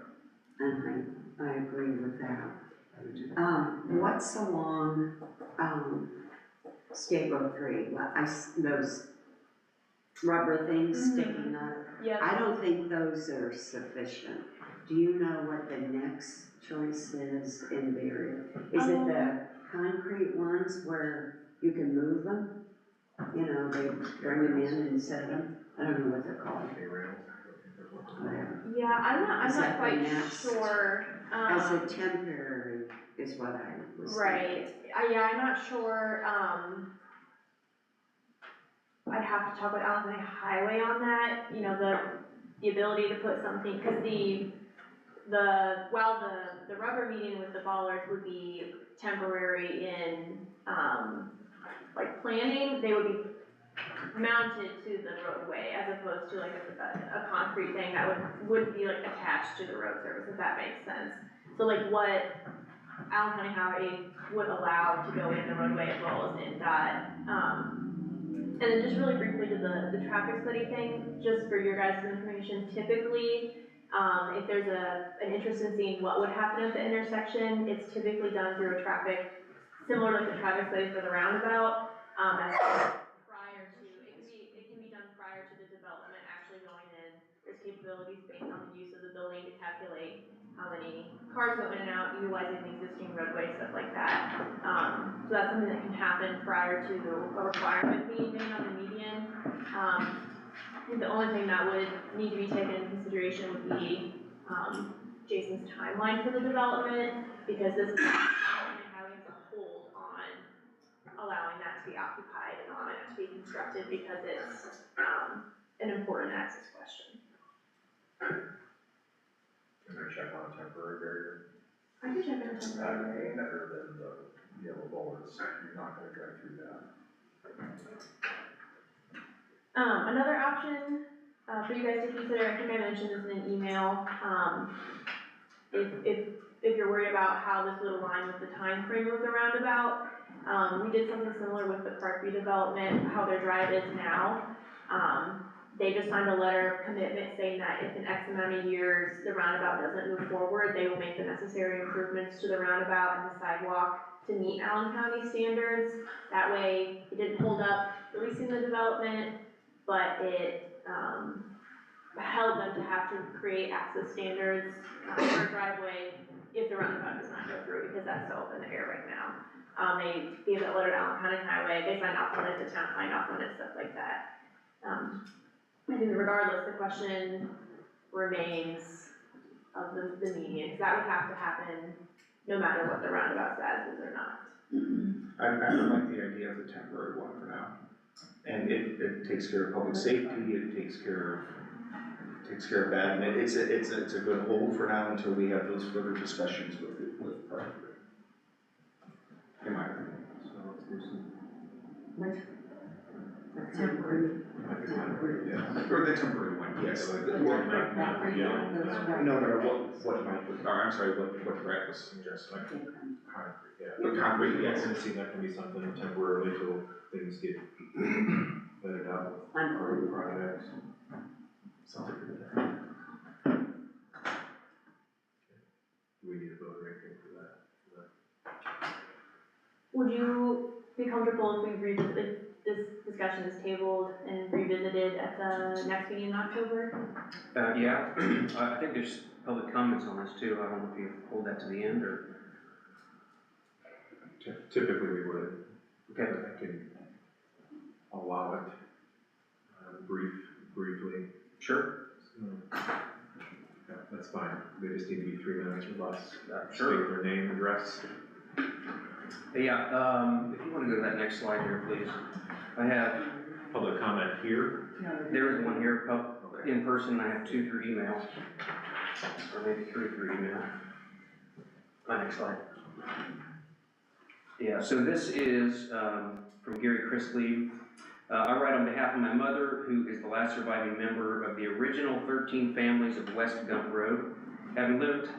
now. I agree with that. What's along, State Road 3, those rubber things sticking up? Yeah. I don't think those are sufficient. Do you know what the next choice is in Berry? Is it the concrete ones where you can move them? They bring them in and set them? I don't know what they're called. Whatever. Yeah, I'm Is not that the quite next? sure. As a temporary is what I was thinking. Right, I'm not sure, I'd have to talk with Allegheny Highway on that, the ability to put something, cause while the rubber median with the bollards would be temporary in, planning, they would be mounted to the roadway as opposed to a concrete thing that wouldn't be attached to the road surface, if that makes sense. So what Allen County Highway would allow to go in the roadway as well as in that. And then just really briefly to the traffic study thing, just for your guys' information, typically, if there's an interest in seeing what would happen at the intersection, it's typically done through a traffic, similar to the traffic study for the roundabout, it can be done prior to the development actually going in. There's capabilities based on the use of the building to calculate how many cars go in and out, utilizing the existing roadway, stuff like that. So that's something that can happen prior to a requirement being made on the median. I think the only thing that would need to be taken into consideration would be Jason's timeline for the development, because this is having to hold on allowing that to be occupied and allowing it to be constructed, because it's an important access question. I can check it It's out. better than the yellow bullets, you're not gonna drive through that. Another option, for you guys to consider, I think I mentioned this in an email, if you're worried about how this would align with the time frame of the roundabout, we did something similar with the park redevelopment, how their drive is now. They just signed a letter of commitment saying that if in X amount of years the roundabout doesn't move forward, they will make the necessary improvements to the roundabout and the sidewalk to meet Allen County standards. That way, it didn't hold up releasing the development, but it, held them to have to create access standards for a driveway if the roundabout does not go through, because that's so up in the air right now. They gave that letter to Allen County Highway, they signed off on it, the town signed off on it, stuff like that. I think regardless, the question remains of the median, because that would have to happen no matter what the roundabout status is or not. I like the idea of the temporary one for now. And it takes care of public safety, it takes care of that, and it's a good hold for now until we have those further discussions with Park. In my opinion. So let's do some. Temporary. Or the temporary one, yes. No, I'm sorry, what Brett was suggesting. Concrete, yeah. The concrete, yes. It seems like can be something temporarily till things get bedded out with other projects. Sounds like a good idea. Do we need a vote or anything for that? Would you be comfortable if we if this discussion is tabled and revisited at the next meeting in October? Yeah, I think there's public comments on this too, I don't know if you hold that to the end or. Typically we would. Okay. I can allow it, briefly. Sure. Yeah, that's fine, they just need to be 3 minutes or less. Sure. State their name, address. Yeah, if you wanna go to that next slide here, please. I have, Public comment here. there is one here, Okay. in person, I have 2 through email. Or maybe 3 through email. Next slide. Yeah, so this is, from Gary Chrisley. I write on behalf of my mother, who is the last surviving member of the original 13 families of West Gump Road. Having lived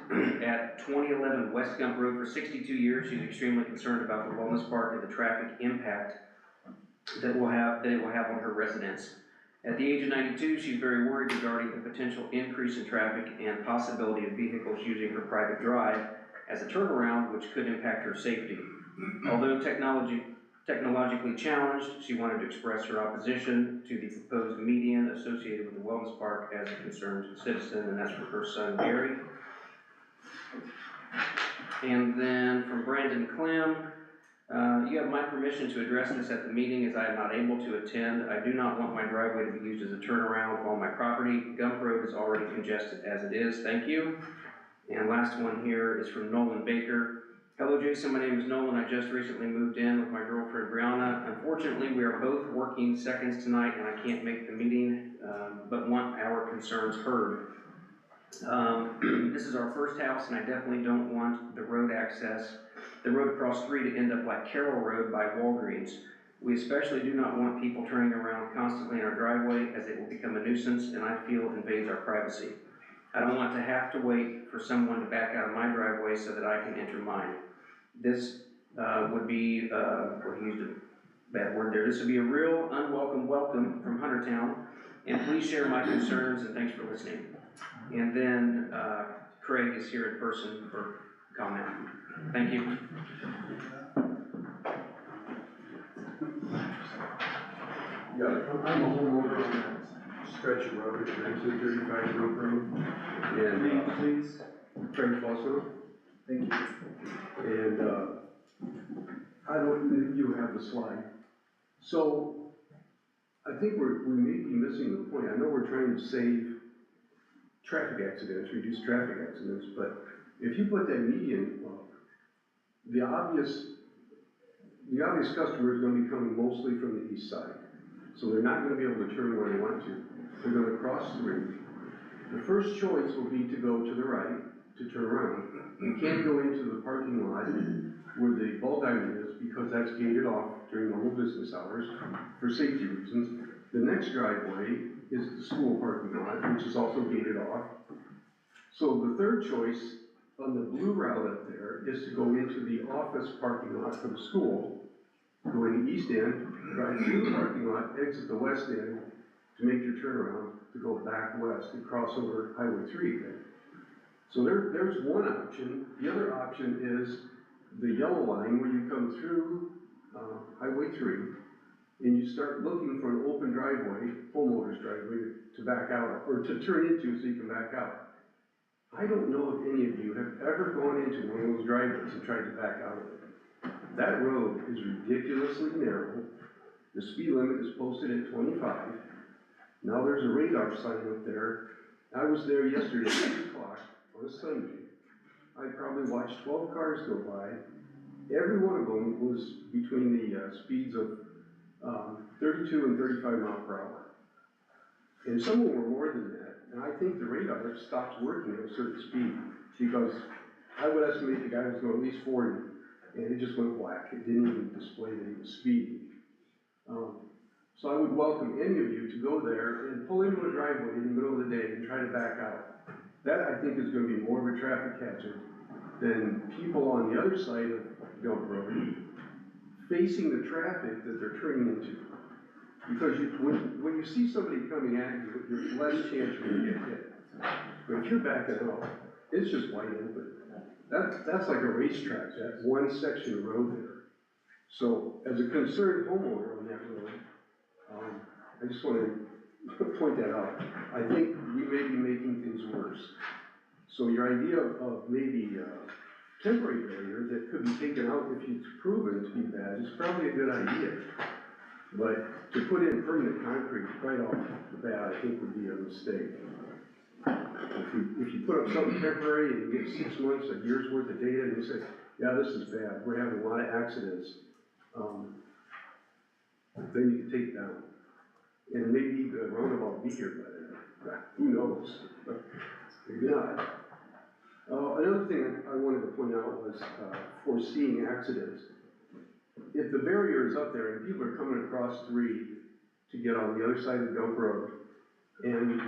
at 2011 West Gump Road for 62 years, she's extremely concerned about the wellness park and the traffic impact that it will have on her residents. At the age of 92, she's very worried regarding the potential increase in traffic and possibility of vehicles using her private drive as a turnaround, which could impact her safety. Although technologically challenged, she wanted to express her opposition to the proposed median associated with the wellness park as a concerned citizen, and that's for her son Gary. And then from Brandon Clem, you have my permission to address this at the meeting as I am not able to attend. I do not want my driveway to be used as a turnaround on my property. Gump Road is already congested as it is, thank you. And last one here is from Nolan Baker. Hello Jason, my name is Nolan. I just recently moved in with my girlfriend Brianna. Unfortunately, we are both working seconds tonight and I can't make the meeting, but want our concerns heard. This is our first house and I definitely don't want the road across 3 to end up like Carroll Road by Walgreens. We especially do not want people turning around constantly in our driveway as it will become a nuisance and I feel invades our privacy. I don't want to have to wait for someone to back out of my driveway so that I can enter mine. This would be, well, he used a bad word there. This would be a real unwelcome welcome from Huntertown. And please share my concerns and thanks for listening. And then Craig is here in person for comment. Thank you. Yeah, I'm a homeowner on that stretch of road, 1935 Brook Road. And please, Craig Foster. Thank you. And I don't, you have the slide. So I think we may be missing the point. I know we're trying to save traffic accidents, reduce traffic accidents, but if you put that median up, the obvious customer is going to be coming mostly from the east side. So they're not going to be able to turn where they want to. They're going to cross through. The first choice will be to go to the right, to turn around. You can't go into the parking lot where the ball diamond is because that's gated off during normal business hours for safety reasons. The next driveway is the school parking lot, which is also gated off. So the third choice on the blue route up there is to go into the office parking lot for the school, go in the east end, drive through the parking lot, exit the west end to make your turnaround to go back west and cross over Highway 3 again. So there's one option. The other option is the yellow line where you come through Highway 3 and you start looking for an open driveway, homeowner's driveway, to back out, or to turn into so you can back out. I don't know if any of you have ever gone into one of those driveways and tried to back out of it. That road is ridiculously narrow. The speed limit is posted at 25. Now there's a radar sign up there. I was there yesterday at 8 o'clock on a Sunday. I probably watched 12 cars go by. Every one of them was between the speeds of 32 and 35 miles per hour. And some of them were more than that. And I think the radar stopped working at a certain speed because I would estimate the guy was going at least 40 and it just went black. It didn't even display that he was speeding. So I would welcome any of you to go there and pull into a driveway in the middle of the day and try to back out. That I think is going to be more of a traffic hazard than people on the other side of Gulf Road facing the traffic that they're turning into. Because when you see somebody coming at you, there's less chance you're going to get hit. But if you're backing up, it's just wide open. That's like a racetrack, that one section of road there. So as a concerned homeowner on that road, I just want to point that out. I think we may be making things worse. So your idea of maybe a temporary barrier that could be taken out if it's proven to be bad is probably a good idea. But to put in permanent concrete right off the bat, I think would be a mistake. If you put up something temporary and you get 6 months, a year's worth of data, and you say, yeah, this is bad, we're having a lot of accidents, then you can take it down. And maybe the roundabout be here by then. Who knows? Maybe not. Another thing I wanted to point out was foreseeing accidents. If the barrier is up there and people are coming across 3 to get on the other side of the Gulf Road, and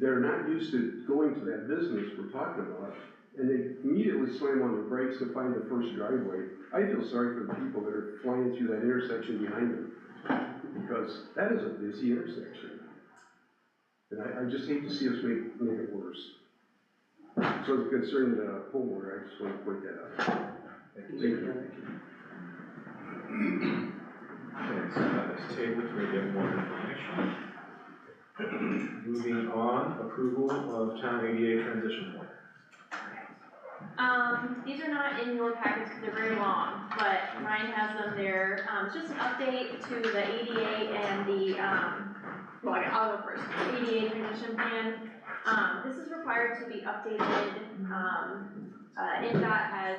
they're not used to going to that business we're talking about, and they immediately slam on their brakes to find the first driveway, I feel sorry for the people that are flying through that intersection behind them, because that is a busy intersection. And I just hate to see us make it worse. So as a concerned homeowner, I just want to point that out. Thank you. Okay, so that is tabled to get more information. Moving on, approval of town ADA transition plan. These are not in your packets because they're very long, but Ryan has them there. It's just an update to the ADA and the, I'll go first. The ADA transition plan. This is required to be updated. NDOT has,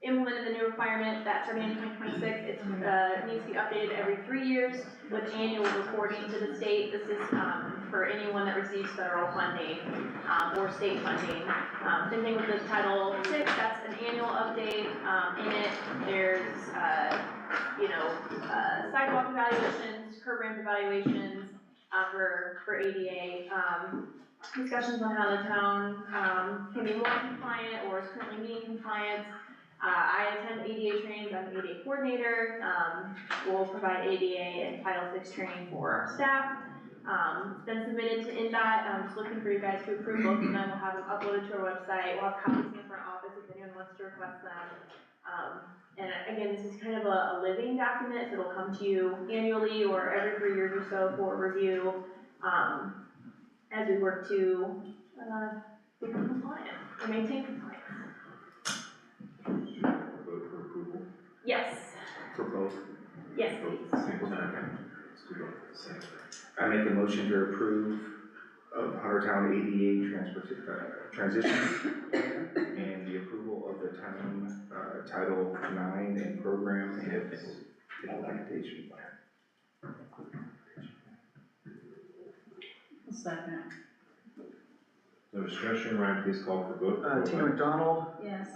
implemented the new requirement that starting in 2026, it needs to be updated every 3 years with annual reporting to the state. This is for anyone that receives federal funding or state funding. Same thing with the Title VI, that's an annual update. In it, there's sidewalk evaluations, curb ramp evaluations for ADA. Discussions on how the town can be more compliant or is currently meeting compliance. I attend ADA trainings, I'm an ADA coordinator. We'll provide ADA and Title VI training for our staff. It's been submitted to NDOT. I'm just looking for you guys to approve both of them. We'll have them uploaded to our website. We'll have copies in the front office if anyone wants to request them. And again, this is kind of a living document, so it'll come to you annually or every 3 years or so for review as we work to become compliant or maintain compliance. Vote for approval Yes. For both. Yes, please. same time. Let's do both at the same time. I make a motion to approve of Huntertown ADA transition plan and the approval of the town Title IX and program and its implementation plan. A second. No discussion, Ryan, please call for vote. Tina McDonald, Yes.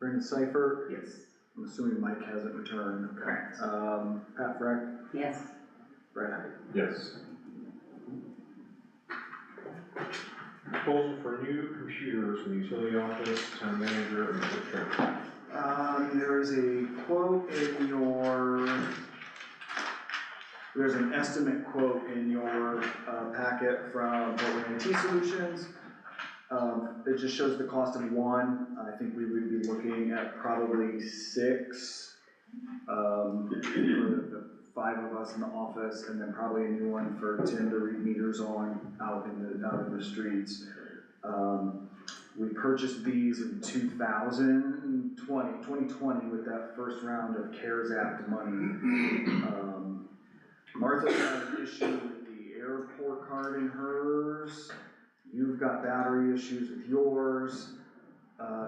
Brendan Seifert, Yes. I'm assuming Mike hasn't returned. Correct. Pat Freck, Yes. Brett Hyde. Yes. Proposal for new computers in the utility office, town manager, and clerk treasurer. There is a quote in your, there's an estimate quote in your packet from Portland IT Solutions. It just shows the cost of one. I think we would be looking at probably 6 for the 5 of us in the office, and then probably a new one for Tim to read meters on out in the streets. We purchased these in 2020 with that first round of CARES Act money. Martha had an issue with the airport card in hers. You've got battery issues with yours.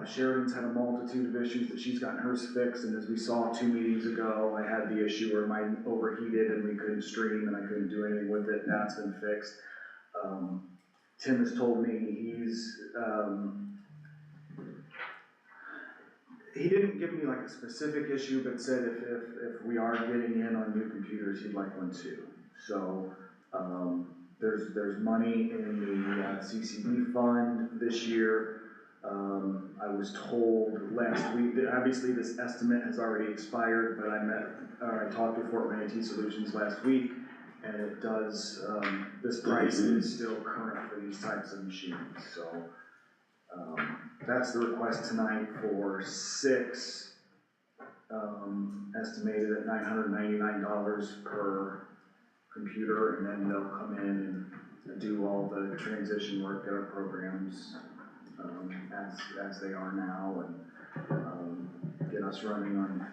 Sheridan's had a multitude of issues that she's gotten hers fixed, and as we saw 2 meetings ago, I had the issue where mine overheated and we couldn't stream and I couldn't do anything with it, and that's been fixed. Tim has told me he didn't give me like a specific issue, but said if we are getting in on new computers, he'd like one too. So, there's money in the CCD fund this year. I was told last week that obviously this estimate has already expired, but I talked with Fort Wayne IT Solutions last week, and it does, this price is still current for these types of machines, so. That's the request tonight for 6, estimated at $999 per computer, and then they'll come in and do all the transition work, get our programs, as they are now, and get us running on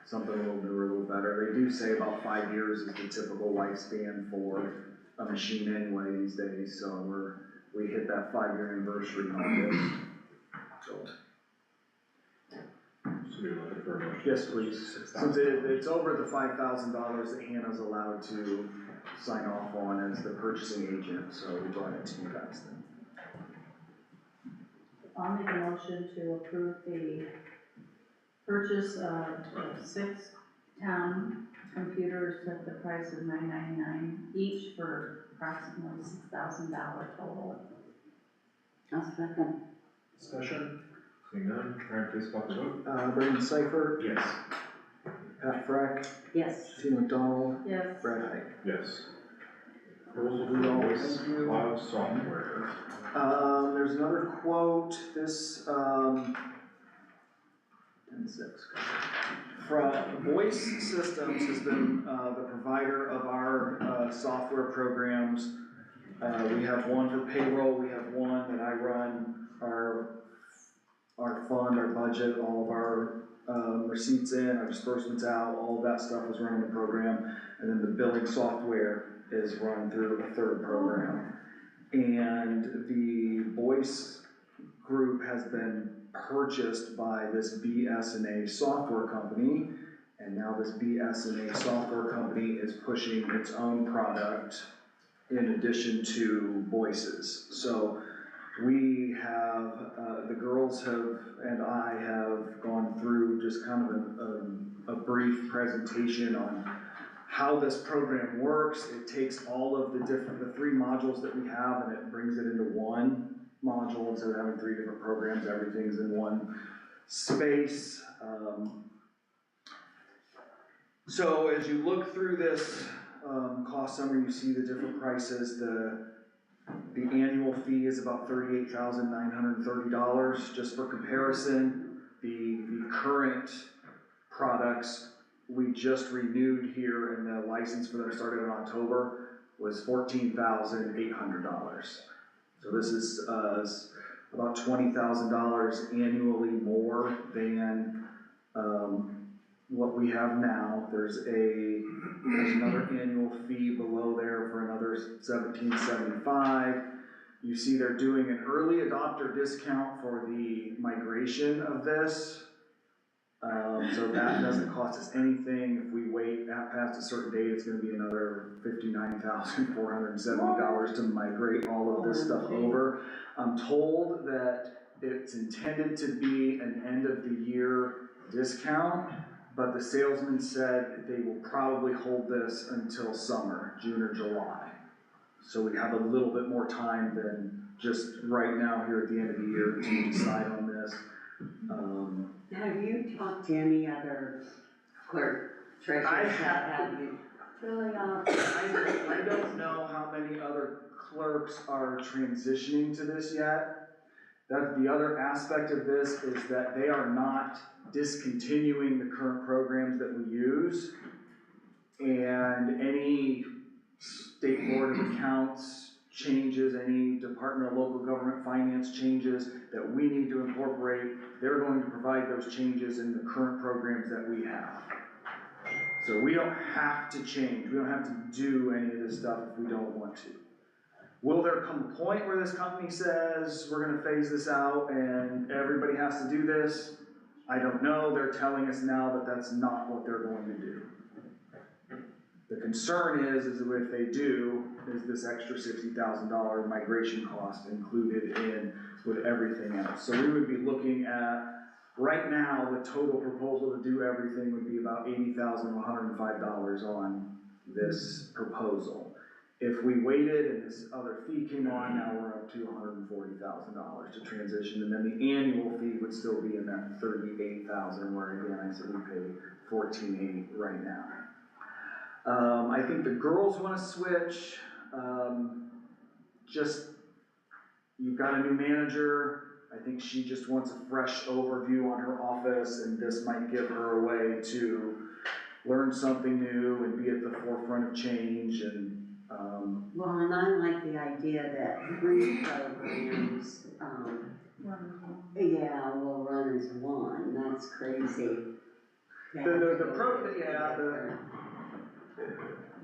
something a little newer, a little better. They do say about 5 years is the typical lifespan for a machine anyway these days, so we hit that 5-year anniversary in August, so. So you're looking for a motion? Yes, please. Since it's over the $5,000 that Hannah's allowed to sign off on as the purchasing agent, so we brought it to you guys then. I'll make a motion to approve the purchase of 6 town computers at the price of $999 each for approximately $6,000 total. I'll second. Discussion? Seeing none, Ryan, please call for vote. Brendan Seifert, Yes. Pat Freck, Yes. Tina McDonald, Yes. Brett Hyde. Yes. Proposal for voice cloud software. There's another quote, this, 10-6. From Voice Systems has been, the provider of our, software programs. We have one for payroll, we have one that I run our fund, our budget, all of our, receipts in, our disbursements out, all of that stuff is run in the program. And then the billing software is run through a third program. And the Voice group has been purchased by this BS&A software company, and now this BS&A software company is pushing its own product in addition to Voice's. So we have, the girls and I have gone through just kind of a brief presentation on how this program works. It takes all of the 3 modules that we have and it brings it into one module instead of having 3 different programs. Everything's in one space. So as you look through this cost summary, you see the different prices. The annual fee is about $38,930. Just for comparison, the current products we just renewed here, and the license for them started in October, was $14,800. So this is about $20,000 annually more than what we have now. There's another annual fee below there for another $1,775. You see they're doing an early adopter discount for the migration of this. So that doesn't cost us anything. If we wait past a certain date, it's gonna be another $59,470 to migrate all of this stuff over. I'm told that it's intended to be an end of the year discount, but the salesman said they will probably hold this until summer, June or July. So we have a little bit more time than just right now here at the end of the year to decide on this. Have you talked to any other clerk treasurers I that have you? Really, I don't know how many other clerks are transitioning to this yet. That the other aspect of this is that they are not discontinuing the current programs that we use. And any state board of accounts changes, any Department of Local Government Finance changes that we need to incorporate, they're going to provide those changes in the current programs that we have. So we don't have to change, we don't have to do any of this stuff if we don't want to. Will there come a point where this company says, we're gonna phase this out and everybody has to do this? I don't know, they're telling us now that that's not what they're going to do. The concern is if they do, is this extra $60,000 migration cost included in with everything else. So we would be looking at, right now, the total proposal to do everything would be about $80,105 on this proposal. If we waited and this other fee came on, now we're up to $140,000 to transition, and then the annual fee would still be in that $38,000, where again, I said we pay $14,800 right now. I think the girls want to switch. You've got a new manager. I think she just wants a fresh overview on her office, and this might give her a way to learn something new and be at the forefront of change. And well, and I like the idea that 3 programs, will run as one. That's crazy.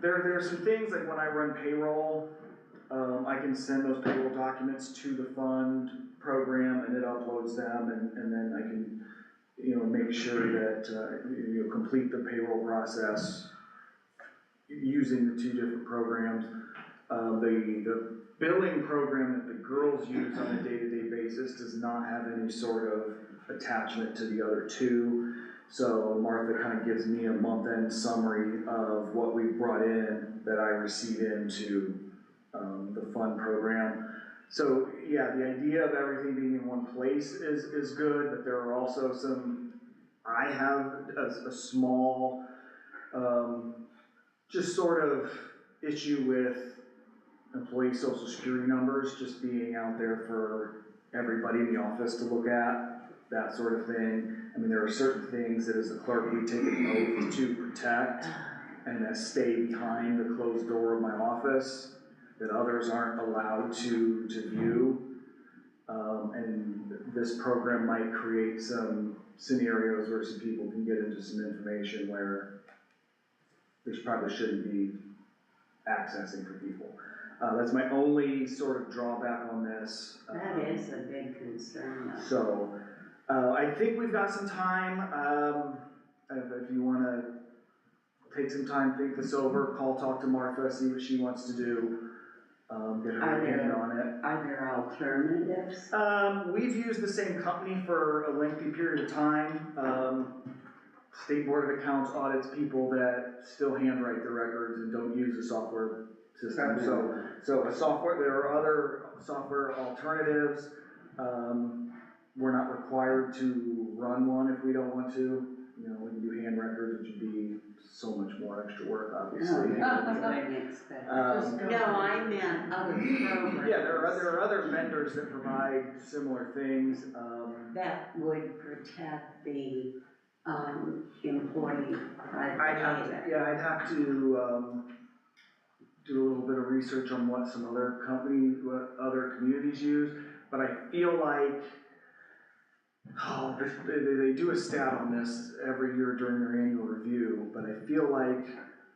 There are some things like when I run payroll, I can send those payroll documents to the fund program and it uploads them, and then I can, make sure that, complete the payroll process using the 2 different programs. The billing program that the girls use on a day-to-day basis does not have any sort of attachment to the other 2. So Martha kind of gives me a month-end summary of what we brought in that I receive into the fund program. So yeah, the idea of everything being in one place is good, but there are also I have a small, just sort of issue with employee social security numbers just being out there for everybody in the office to look at, that sort of thing. I mean, there are certain things that as a clerk we take an oath to protect and that stay behind the closed door of my office that others aren't allowed to view. And this program might create some scenarios where some people can get into some information where there's probably shouldn't be accessing for people. That's my only sort of drawback on this. That is a big concern. So, I think we've got some time. If you want to take some time, think this over, talk to Martha, see what she wants to do, get her opinion on it. Are there alternatives? We've used the same company for a lengthy period of time. State Board of Accounts audits people that still handwrite the records and don't use the software system. So there are other software alternatives. We're not required to run one if we don't want to. We can do hand records, which would be so much more extra work, obviously. No, I meant other programs. Yeah, there are other vendors that provide similar things. That would protect the employee private I'd have to do a little bit of research on what other communities use, but I feel like they do a stat on this every year during their annual review, but I feel like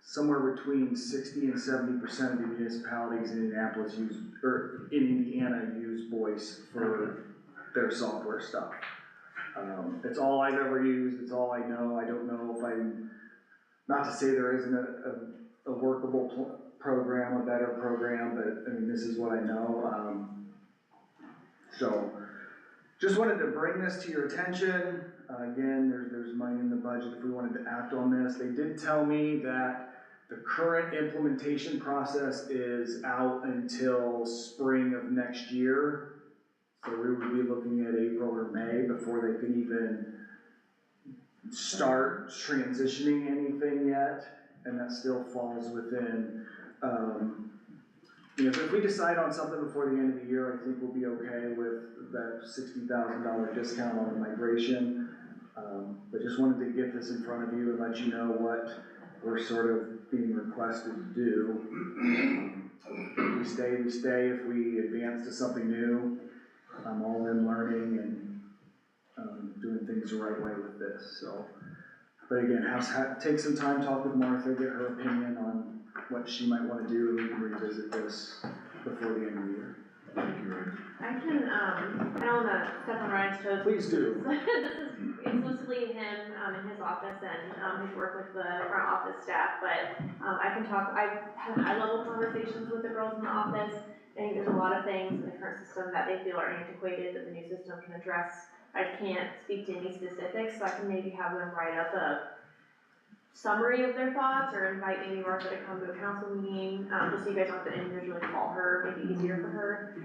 somewhere between 60 and 70% of the municipalities in Indiana use Voice for their software stuff. It's all I've ever used, it's all I know, I don't know if I'm, not to say there isn't a workable program, a better program, but, I mean, this is what I know. So, just wanted to bring this to your attention. Again, there's money in the budget if we wanted to act on this. They did tell me that the current implementation process is out until spring of next year. So we would be looking at April or May before they could even start transitioning anything yet. And that still falls within, if we decide on something before the end of the year, I think we'll be okay with that $60,000 discount on the migration. But just wanted to get this in front of you and let you know what we're sort of being requested to do. If we stay, we stay. If we advance to something new, I'm all in learning and doing things the right way with this, so. But again, take some time, talk with Martha, get her opinion on what she might wanna do, and we can revisit this before the end of the year. Thank you, Ryan. I can, I don't wanna step on Ryan's toes. Please do. This is exclusively him, in his office and, his work with the front office staff, but, I can talk, I've had high-level conversations with the girls in the office. I think there's a lot of things in the current system that they feel are antiquated that the new system can address. I can't speak to any specifics, so I can maybe have them write up a summary of their thoughts or invite maybe Martha to come to a council meeting, just so you guys don't have to individually call her, make it easier for her,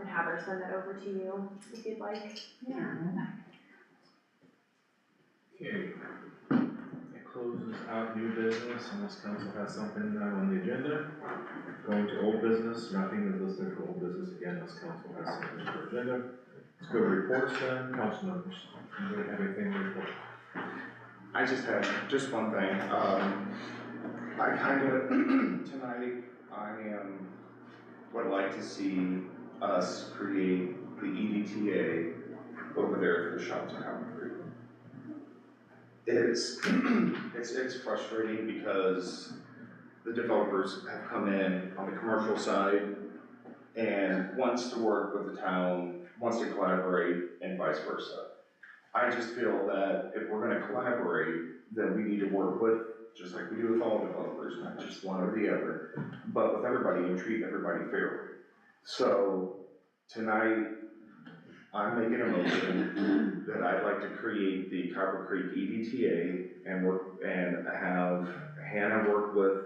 and have her send that over to you if you'd like. Yeah. Okay. That closes out new business unless council has something on the agenda. Going to old business, nothing is listed for old business again unless council has something for agenda. Let's go to reports then, council members. Anybody have anything to report? I just have, just one thing, I kind of, tonight, would like to see us create the EDTA over there for the shops in Howard Creek. It's frustrating because the developers have come in on the commercial side and wants to work with the town, wants to collaborate, and vice versa. I just feel that if we're gonna collaborate, then we need to work with, just like we do with all developers, not just one or the other, but with everybody and treat everybody fairly. So, tonight, I'm making a motion that I'd like to create the Copper Creek EDTA and have Hannah work with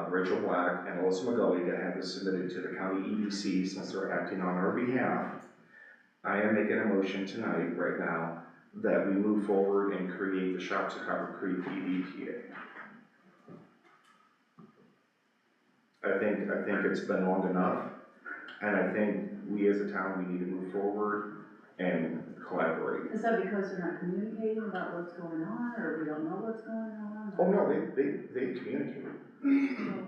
Rachel Black and Alyssa McGully to have this submitted to the county EDC since they're acting on our behalf. I am making a motion tonight, right now, that we move forward and create the Shops at Copper Creek EDTA. I think it's been long enough, and I think we as a town, we need to move forward and collaborate. Is that because they're not communicating about what's going on, or we don't know what's going on? Oh, no, they've communicated.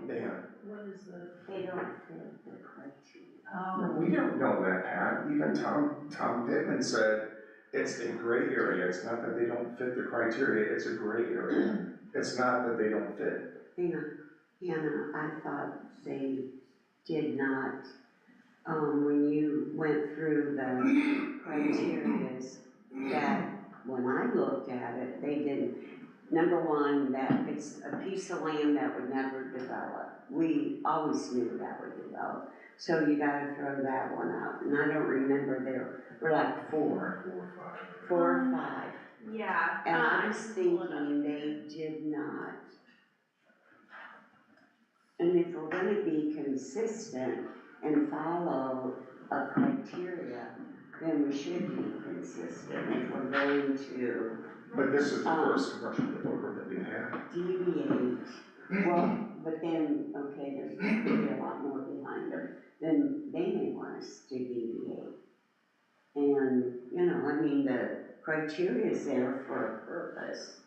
They have. What is the? They don't fit the criteria. We don't know that, Pat. Even Tom Pittman said, it's a gray area. It's not that they don't fit the criteria, it's a gray area. It's not that they don't fit. Hannah, I thought they did not, when you went through the criterias, that when I looked at it, they didn't. Number one, that it's a piece of land that would never develop. We always knew that would develop. So you gotta throw that one out. And I don't remember, there were like four or five. Yeah. And I was thinking they did not. And if we're gonna be consistent and follow a criteria, then we should be consistent if we're going to But this is the first commercial developer that we've had. deviate. Well, but then, okay, there's gonna be a lot more behind them, then they may want us to deviate. And, you know, I mean, the criteria is there for a purpose.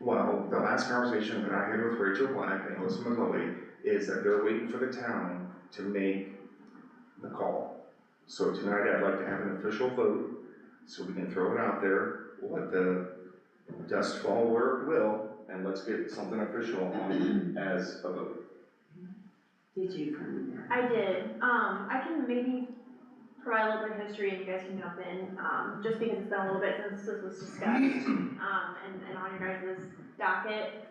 Well, the last conversation that I had with Rachel Black and Alyssa McGully is that they're waiting for the town to make the call. So tonight I'd like to have an official vote, so we can throw it out there, let the dust fall where it will, and let's get something official on as a vote. Did you find that? I did, I can maybe provide a little bit of history and you guys can jump in, just because it's been a little bit since this was discussed, and on your guys' docket.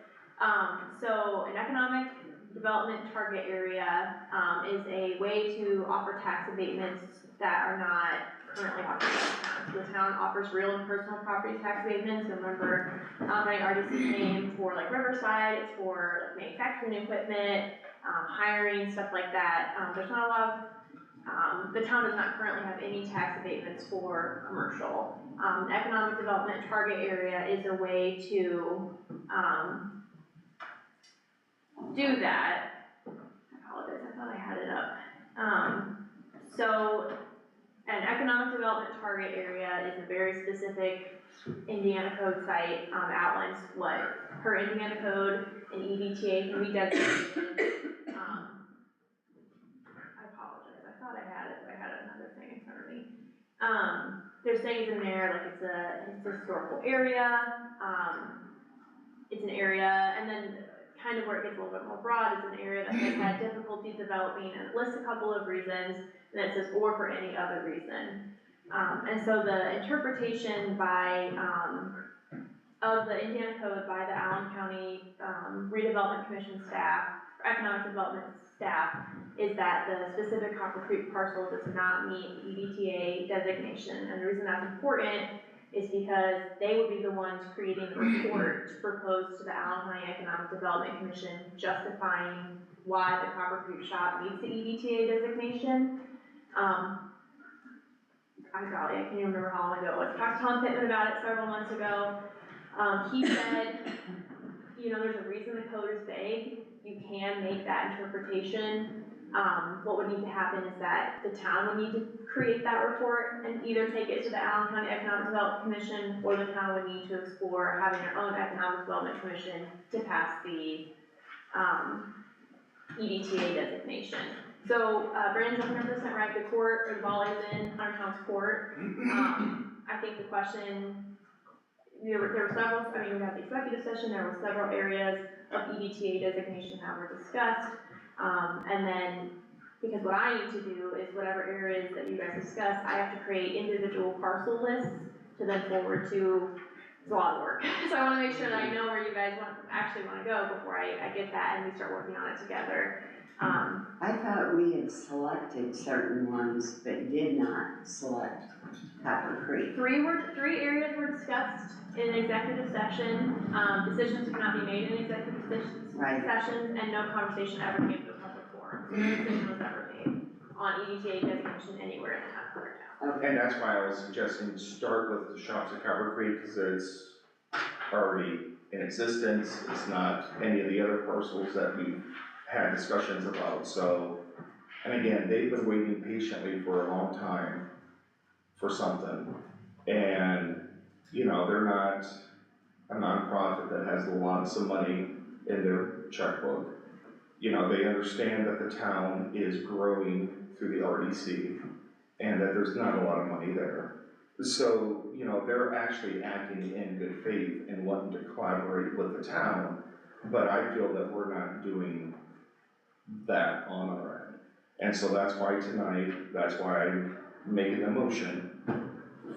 So an economic development target area, is a way to offer tax abatements that are not currently offered by the town. So the town offers real and personal property tax abatements. So remember, my RDC came for like Riverside, it's for like manufacturing equipment, hiring, stuff like that. There's not a lot of, the town does not currently have any tax abatements for commercial. Economic development target area is a way to, do that. I apologize, I thought I had it up. So an economic development target area is a very specific Indiana code site, outlines what per Indiana code an EDTA can be designated. I apologize, I thought I had it, but I had another thing in front of me. There's things in there, like it's a historical area, it's an area, and then kind of where it gets a little bit more broad is an area that has had difficulty developing, and it lists a couple of reasons, and then it says, or for any other reason. And so the interpretation by, of the Indiana Code by the Allen County Redevelopment Commission staff, or Economic Development staff, is that the specific Copper Creek parcel does not meet EDTA designation. And the reason that's important is because they would be the ones creating the report to propose to the Allen County Economic Development Commission justifying why the Copper Creek shop meets the EDTA designation. I can't even remember how long ago it was. I talked to Tom Pittman about it several months ago. He said, you know, there's a reason the code is vague. You can make that interpretation. What would need to happen is that the town would need to create that report and either take it to the Allen County Economic Development Commission, or the town would need to explore having their own Economic Development Commission to pass the EDTA designation. So Brandon's 100% right. The court, or the ball is in Huntertown's court. I think the question, there were several. I mean, we had the executive session. There were several areas of EDTA designation that were discussed. And then, because what I need to do is whatever areas that you guys discuss, I have to create individual parcel lists to then forward to, it's a lot of work. So I wanna make sure that I know where you guys actually wanna go before I get that and we start working on it together. I thought we had selected certain ones, but did not select Copper Creek. Three areas were discussed in executive session. Decisions cannot be made in executive sessions, and no conversation ever came to a public forum. So no decision was ever made on EDTA designation anywhere in the town of Huntertown. And that's why I was suggesting start with the shops at Copper Creek, because it's already in existence. It's not any of the other parcels that we've had discussions about. So, and again, they've been waiting patiently for a long time for something. And, you know, they're not a nonprofit that has lots of money in their checkbook. You know, they understand that the town is growing through the RDC and that there's not a lot of money there. So, you know, they're actually acting in good faith and wanting to collaborate with the town, but I feel that we're not doing that on our end. And so that's why tonight, that's why I'm making the motion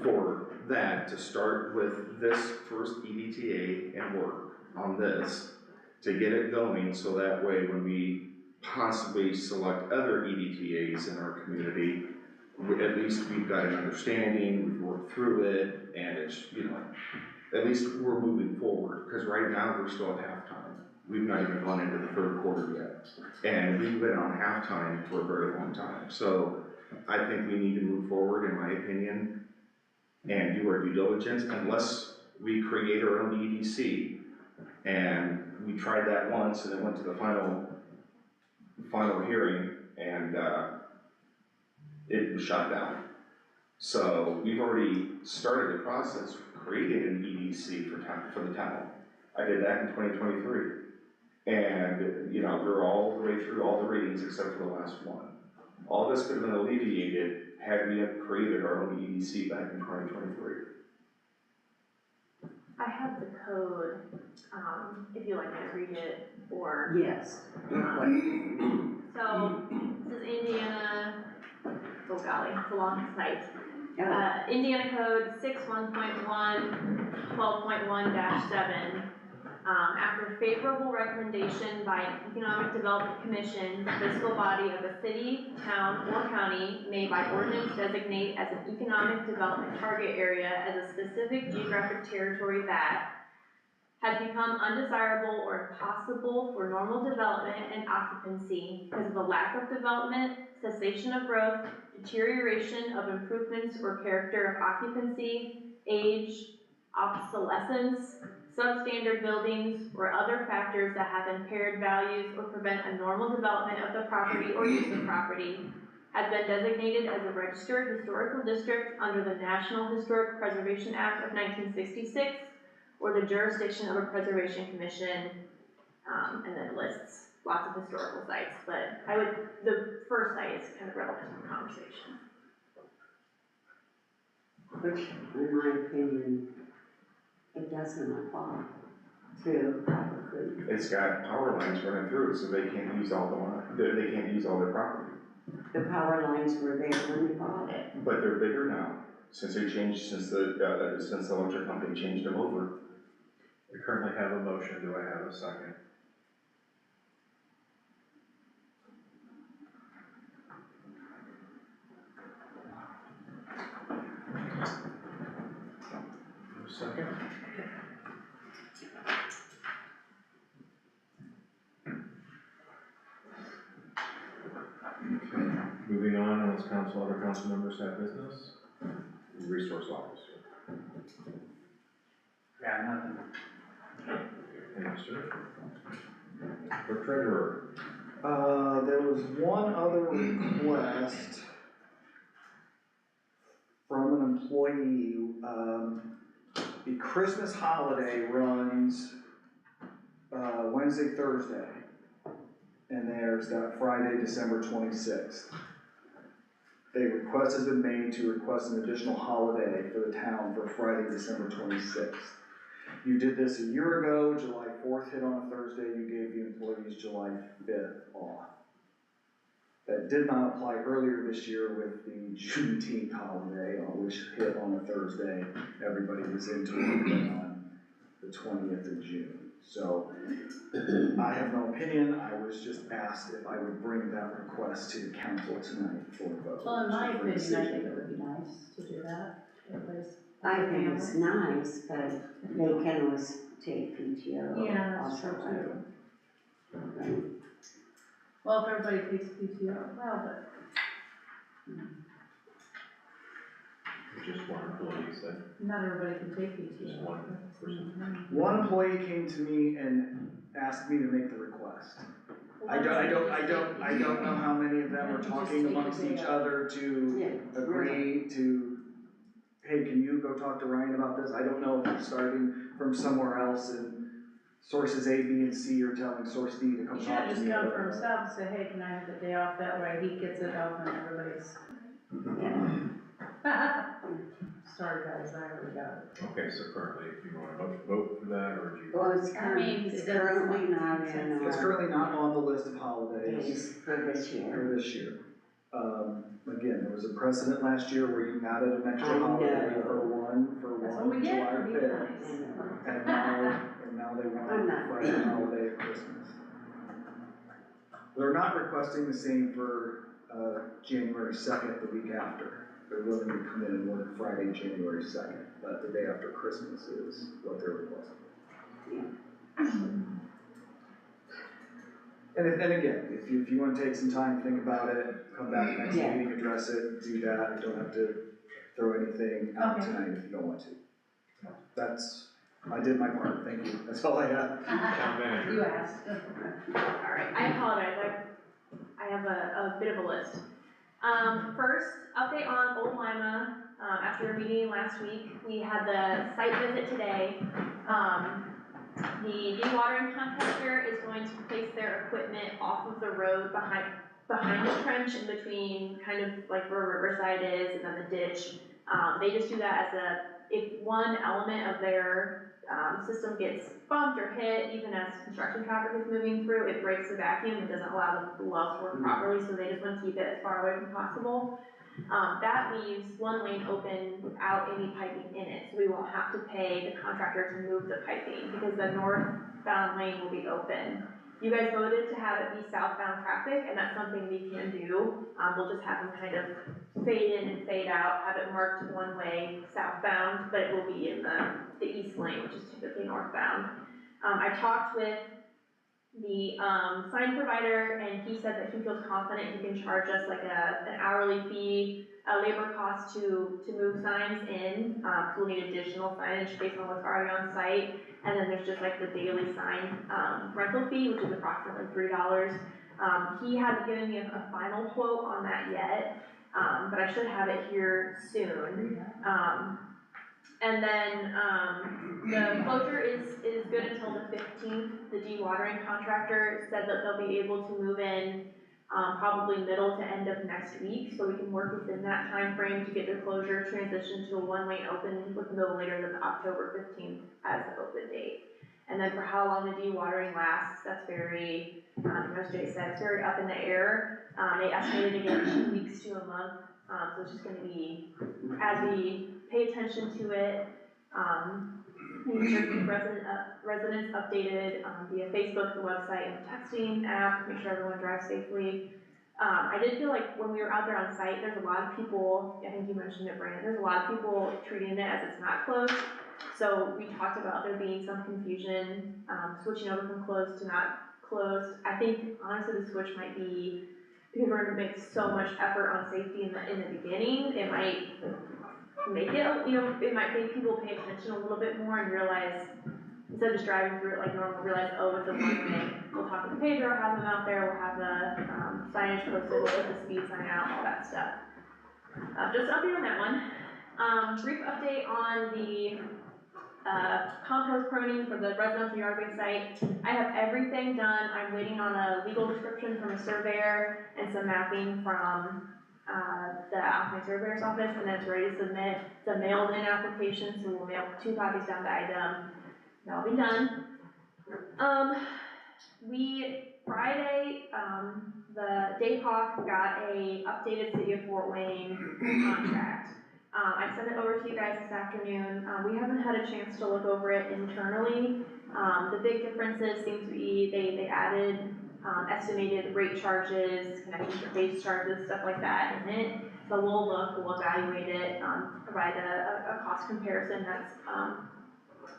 for that, to start with this first EDTA and work on this to get it going, so that way when we possibly select other EDTAs in our community, at least we've got an understanding, we've worked through it, and it's, you know, at least we're moving forward, because right now we're still at halftime. We've not even gone into the third quarter yet, and we've been on halftime for a very long time. So I think we need to move forward, in my opinion, and do our due diligence, unless we create our own EDC. And we tried that once, and it went to the final hearing, and it was shot down. So we've already started the process, created an EDC for the town. I did that in 2023. And, you know, we're all the way through all the ratings except for the last one. All this could have been alleviated had we have created our own EDC back in 2023. I have the code, if you'd like me to read it, or. Yes. So, this is Indiana, oh Valley, it's a long site. Oh, Indiana Code 6.1.12.1-7. After favorable recommendation by an Economic Development Commission, the fiscal body of a city, town, or county may by ordinance designate as an economic development target area as a specific geographic territory that has become undesirable or impossible for normal development and occupancy because of the lack of development, cessation of growth, deterioration of improvements or character of occupancy, age, obsolescence, substandard buildings, or other factors that have impaired values or prevent a normal development of the property or use of property, has been designated as a registered historical district under the National Historic Preservation Act of 1966, or the jurisdiction of a preservation commission, and then lists lots of historical sites, but the first site is kind of relevant to the conversation. which, in my opinion, it doesn't apply to Copper Creek. It's got power lines running through it, so they can't use all the line, they can't use all their property. The power lines were there when they bought it. But they're bigger now, since they changed, since the electric company changed them over. We currently have a motion, do I have a second? Second? Okay, moving on, unless other council members have business, resource officer. Yeah, nothing. Thank you, sir. For treasurer, There was one other request from an employee. The Christmas holiday runs, Wednesday, Thursday. And there's that Friday, December 26th. A request has been made to request an additional holiday for the town for Friday, December 26th. You did this a year ago, July 4th hit on a Thursday, you gave the employees July 5th off. That did not apply earlier this year with the Juneteenth holiday, which hit on a Thursday. Everybody was into it on the 20th of June. So I have no opinion, I was just asked if I would bring that request to the council tonight for a vote. Well, in my opinion, I think it would be nice to do that. I think it's nice, but they can always take PTO. Yeah, that's also, true too. right? Well, if everybody takes PTO, well, but. just one employee said, Not everybody can take PTO. just one person. One employee came to me and asked me to make the request. I don't know how many of them are talking amongst each other to agree to, hey, can you go talk to Ryan about this? I don't know if they're starting from somewhere else and sources A, B, and C are telling source D to come He talk should to just me. come for himself and say, hey, can I have the day off, that way he gets it off and everybody's. Sorry guys, I already got it. Okay, so currently, do you want to vote for that, or do you? Well, it's I mean, currently not in It's our currently not on the list of holidays days for this year. for this year. Again, there was a precedent last year where you added an extra I holiday know. for one That's what we get July for being 5th. nice. And now they want I'm a not Friday being- holiday at Christmas. They're not requesting the same for, January 2nd, the week after. They're willing to come in and work Friday, January 2nd, but the day after Christmas is what they're requesting. And again, if you wanna take some time, think about it, come back next Yeah. meeting, address it, do that, you don't have to throw anything out Okay. tonight if you don't want to. I did my part, thank you, that's all I got. Town manager. You asked. Alright, I apologize, I have a bit of a list. First, update on Old Lima, after a meeting last week, we had the site visit today. The dewatering contractor is going to place their equipment off of the road behind the trench in between kind of like where Riverside is and then the ditch. They just do that as if one element of their system gets bumped or hit, even as construction traffic is moving through, it breaks the vacuum, it doesn't allow the wells to work properly, so they just want to keep it as far away as possible. That leaves one lane open without any piping in it, so we won't have to pay the contractor to move the piping, because the northbound lane will be open. You guys voted to have it be southbound traffic, and that's something we can do. We'll just have them kind of fade in and fade out, have it marked one way southbound, but it will be in the east lane, which is typically northbound. I talked with the sign provider, and he said that he feels confident he can charge us like an hourly fee, a labor cost to move signs in. We'll need additional signage based on what's already on site, and then there's just like the daily sign rental fee, which is approximately $3. He hasn't given me a final quote on that yet, but I should have it here soon. And then, the closure is good until the 15th. The dewatering contractor said that they'll be able to move in, probably middle to end of next week, so we can work within that time frame to get the closure transitioned to a one-lane open with no later than October 15th as the open date. And then for how long the dewatering lasts, that's very, as Jay said, it's very up in the air. They estimated again 2 weeks to a month, so it's just gonna be, as we pay attention to it, making sure to keep residents updated via Facebook, the website, and the texting app, make sure everyone drives safely. I did feel like when we were out there on site, there's a lot of people, I think you mentioned it, Brandon, there's a lot of people treating it as it's not closed. So we talked about there being some confusion, switching over from closed to not closed. I think honestly the switch might be, because we're gonna make so much effort on safety in the beginning, it might make it, it might make people pay attention a little bit more and realize, instead of just driving through it like normal, realize, oh, it's a one way. We'll talk with Pedro, have them out there, we'll have the signage posted, we'll put the speed sign out, all that stuff. Just an update on that one. Brief update on the compost permitting for the residential yard waste site. I have everything done. I'm waiting on a legal description from a surveyor and some mapping from the Alpine Surveyor's office, and then it's ready to submit. It's a mailed in application, so we'll mail 2 copies down to IDEM. That'll be done. Friday, the Dave Hoff got a updated City of Fort Wayne contract. I sent it over to you guys this afternoon. We haven't had a chance to look over it internally. The big differences seem to be they added estimated rate charges, connection to base charges, stuff like that in it. So we'll evaluate it, provide a cost comparison that's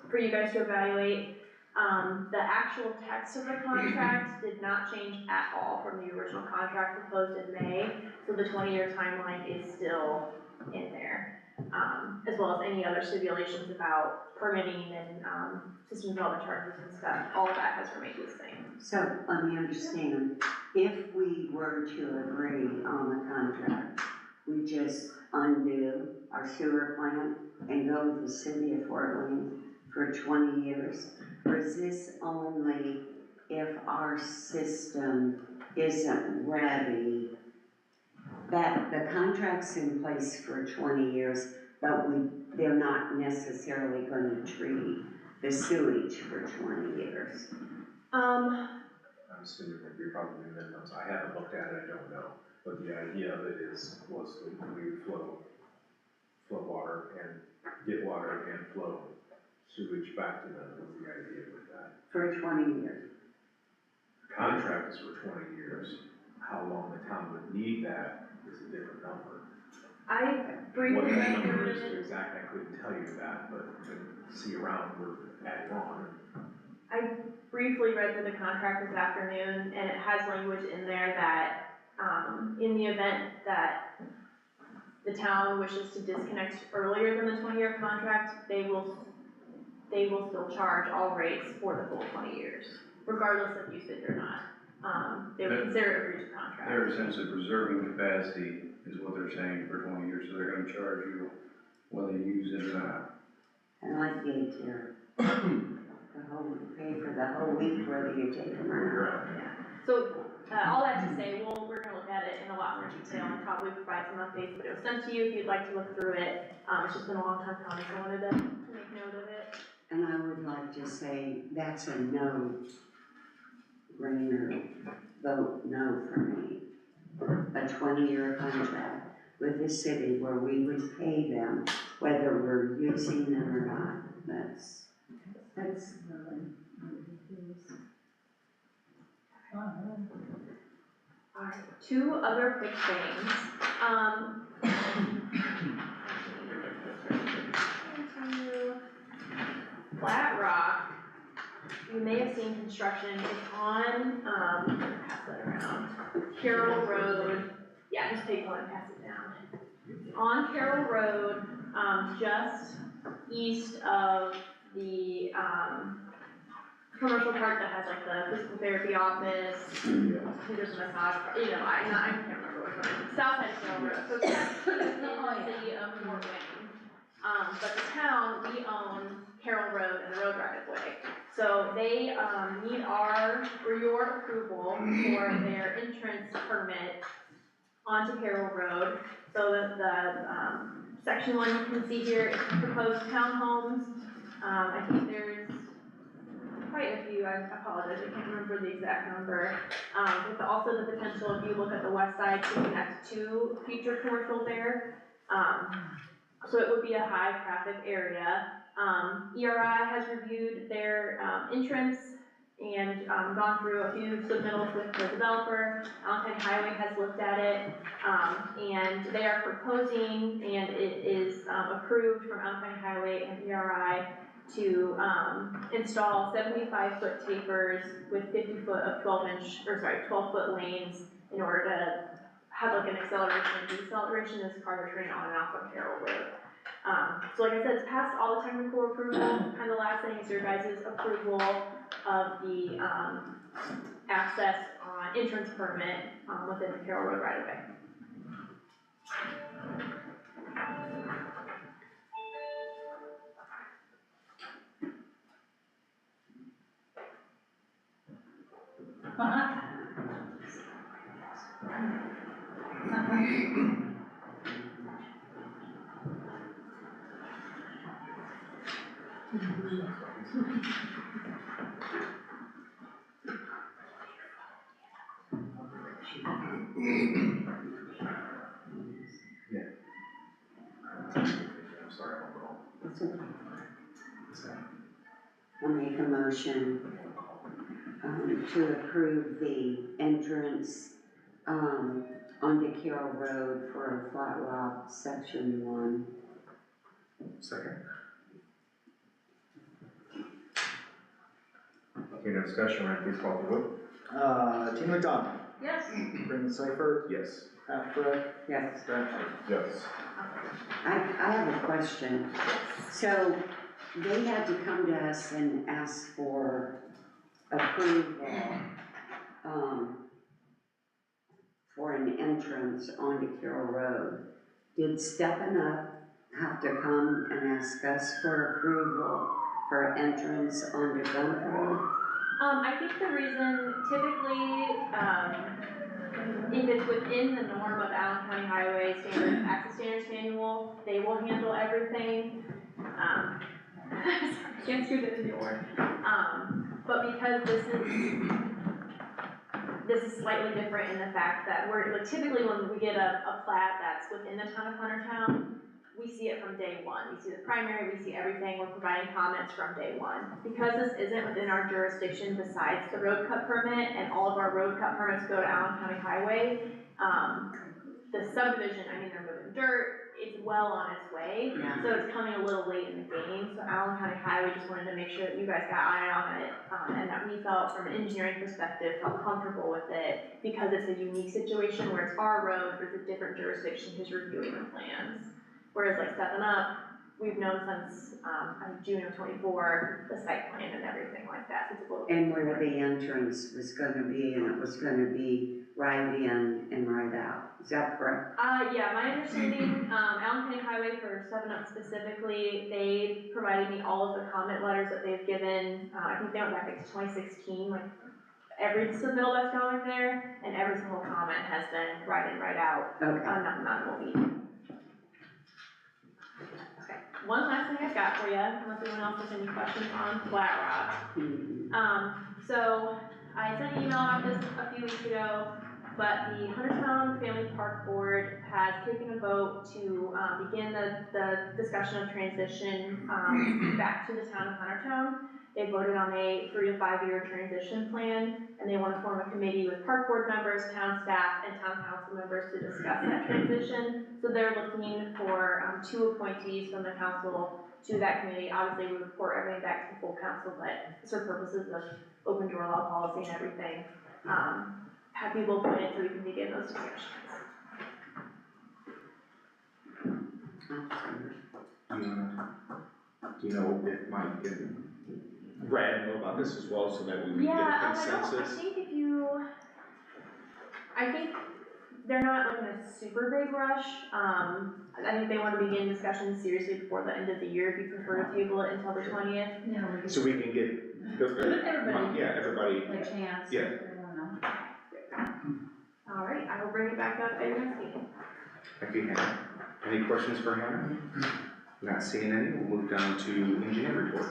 for you guys to evaluate. The actual text of the contract did not change at all from the original contract proposed in May, so the 20-year timeline is still in there, as well as any other stipulations about permitting and system development charges and stuff. All of that has remained the same. So let me understand, if we were to agree on the contract, we just undo our sewer plant and go with the City of Fort Wayne for 20 years? Or is this only if our system isn't ready? That the contract's in place for 20 years, but they're not necessarily going to treat the sewage for 20 years. I'm assuming that you're probably minimums. I haven't looked at it, I don't know. But the idea of it was that we would flow water and get water and flow sewage back to them, was the idea with that. For 20 years. The contract is for 20 years. How long the town would need that is a different number. I briefly What that read number through is it. to exact, I couldn't tell you that, but see around, we're adding on. I briefly read through the contract this afternoon, and it has language in there that, in the event that the town wishes to disconnect earlier than the 20-year contract, they will still charge all rates for the full 20 years, regardless of usage or not. They would consider it a breach of contract. They're essentially preserving capacity is what they're saying for 20 years, so they're gonna charge you whether you use it or not. And like the here, pay for the whole week whether you take them or not. Yeah. So, all that to say, we're gonna look at it in a lot more detail and probably provide some updates, but it was sent to you if you'd like to look through it. It's just been a long time coming, so I wanted to make note of it. And I would like to say that's a no-brainer, vote no for me. A 20-year contract with the city where we would pay them whether we're using them or not. That's really ridiculous. Alright, two other quick things. Flat Rock, you may have seen construction, it's on, pass that around, Carroll Road, yeah, just take one and pass it down. On Carroll Road, just east of the, commercial park that has like the physical therapy office, I think there's a massage, I can't remember which one, south side of Carroll Road, so it's in the city of Fort Wayne. But the town, we own Carroll Road and the road right of way. So they, need your approval for their entrance permit onto Carroll Road. So that the, section 1 you can see here is proposed townhomes. I think there's quite a few, I apologize, I can't remember the exact number. With also the potential, if you look at the west side, to connect to future commercial there. So it would be a high traffic area. ERI has reviewed their entrance and gone through a few submittals with the developer. Allen County Highway has looked at it, and they are proposing, and it is approved from Allen County Highway and ERI to install 75-foot tapers with 50 foot of 12-foot lanes in order to have like an acceleration and deceleration as cars are turning on and off of Carroll Road. So like I said, it's passed all the technical approval. Kind of the last thing is your guys' approval of the access on entrance permit within the Carroll Road right of way. I'm sorry, I'm on the call. It's okay. I'll make a motion to approve the entrance onto Carroll Road for Flat Rock, Section 1. Second. Okay, no discussion, Ryan, please call the vote. Tina McDonald, Yes. Brendan Seifert, Yes. Pat Brett, Yes. Brad Hart. Yes. I have a question. So they had to come to us and ask for approval for an entrance onto Carroll Road. Did Steppin' Up have to come and ask us for approval for entrance onto Gump Road? I think the reason typically, if it's within the norm of Allen County Highway standard access standards manual, they will handle everything. Can't screw that in the door. But because this is slightly different in the fact that we're, like, typically when we get a plat that's within the town of Huntertown, we see it from day one. We see the primary, we see everything, we're providing comments from day one. Because this isn't within our jurisdiction besides the road cut permit, and all of our road cut permits go to Allen County Highway, the subdivision, I mean, they're moving dirt, it's well on its way, so it's coming a little late in the game. So Allen County Highway just wanted to make sure that you guys got eye on it, and that we felt, from an engineering perspective, felt comfortable with it, because it's a unique situation where it's our road, but it's a different jurisdiction who's reviewing the plans. Whereas like Steppin' Up, we've known since, I think June of '24, the site plan and everything like that, so it's a little. And where the entrance was gonna be, and it was gonna be right in and right out. Is that correct? Yeah, my understanding, Allen County Highway for Steppin' Up specifically, they provided me all of the comment letters that they've given. I think they went back to 2016, like every submittal that's going there, and every single comment has been right in, right out. Okay. Not will be. Okay, one last thing I've got for you, unless anyone else has any questions on Flat Rock. So I sent an email about this a few weeks ago, but the Huntertown Family Park Board has taken a vote to, begin the discussion of transition, back to the town of Huntertown. They voted on a 3 to 5 year transition plan, and they wanna form a committee with park board members, town staff, and town council members to discuss that transition. So they're looking for, 2 appointees from the council to that committee. Obviously, we report everything back to the full council, but for purposes of open door law policy and everything, have people appointed so we can begin those discussions. Do you know if Mike and Brad know about this as well, so that we can get Yeah, a I consensus? think they're not like in a super big rush. I think they wanna begin discussions seriously before the end of the year, if you prefer to table it until the 20th. Yeah, we could So we can get, Everybody. yeah, everybody, a chance. Yeah. If they wanna. All right, I will bring it back up at your next meeting. thank you, Hannah. Any questions for Hannah? Not seeing any, we'll move down to engineer report.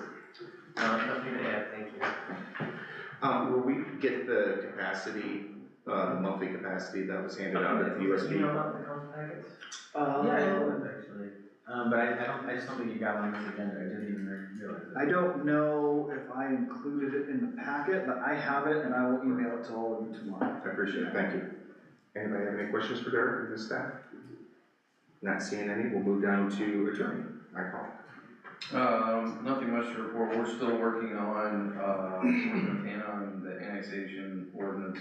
Nothing to add, thank you. Will we get the capacity, the monthly capacity that was handed out at the USB? You know about the council packets? Yeah, I was actually, but I just don't think you got on this agenda, I didn't even realize it. I don't know if I included it in the packet, but I have it and I will email it to all of you tomorrow. I appreciate it, thank you. Anybody have any questions for Derek or the staff? Not seeing any, we'll move down to attorney, I call. Nothing much to report, we're still working on, working with Hannah on the annexation ordinance,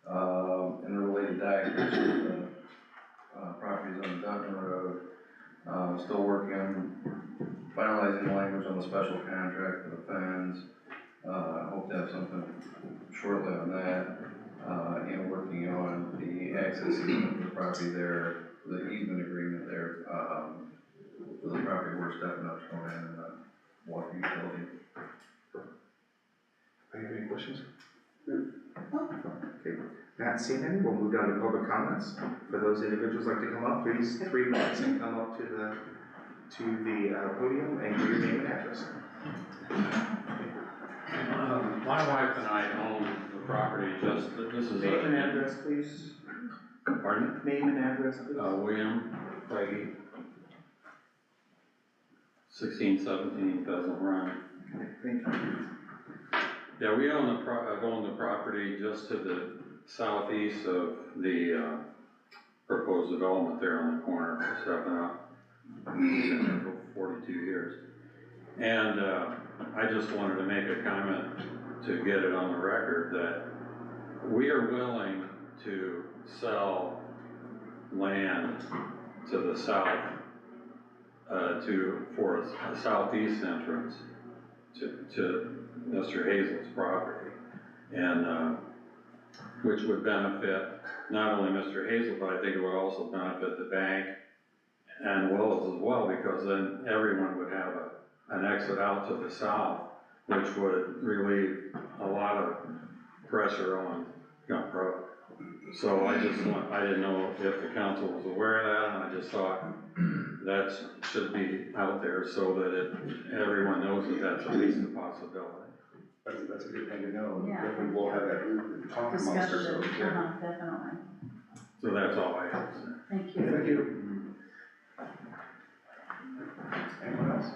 and the related documents for the, properties on Dutton Road. Still working on finalizing the language on the special contract for the fence. Hope to have something shortly on that. And working on the access easement for the property there, the easement agreement there, for the property we're stepping up to and the water utility. Any questions? Okay, not seeing any, we'll move down to public comments. For those individuals like to come up, please 3 minutes and come up to the podium and give your name and address. My wife and I own the property, this is Name and address, please. Pardon? Name and address, please. William Flaggy, 1617 Pheasant Run. Okay, thank you. Yeah, we own I've owned the property just to the southeast of the proposed development there on the corner of 7 Up. I've been there for 42 years. And I just wanted to make a comment to get it on the record that we are willing to sell land to the south for a southeast entrance to Mr. Hazel's property, and which would benefit not only Mr. Hazel, but I think it would also benefit the bank and Willis as well, because then everyone would have an exit out to the south, which would relieve a lot of pressure on Gump Road. So I didn't know if the council was aware of that, and I just thought that should be out there so that everyone knows that that's at least a possibility. That's a good thing to know. Yeah. Definitely we'll have that talk amongst Discussion, ourselves. Yeah. definitely. So that's all I have to say. Thank you. Thank you. Anyone else?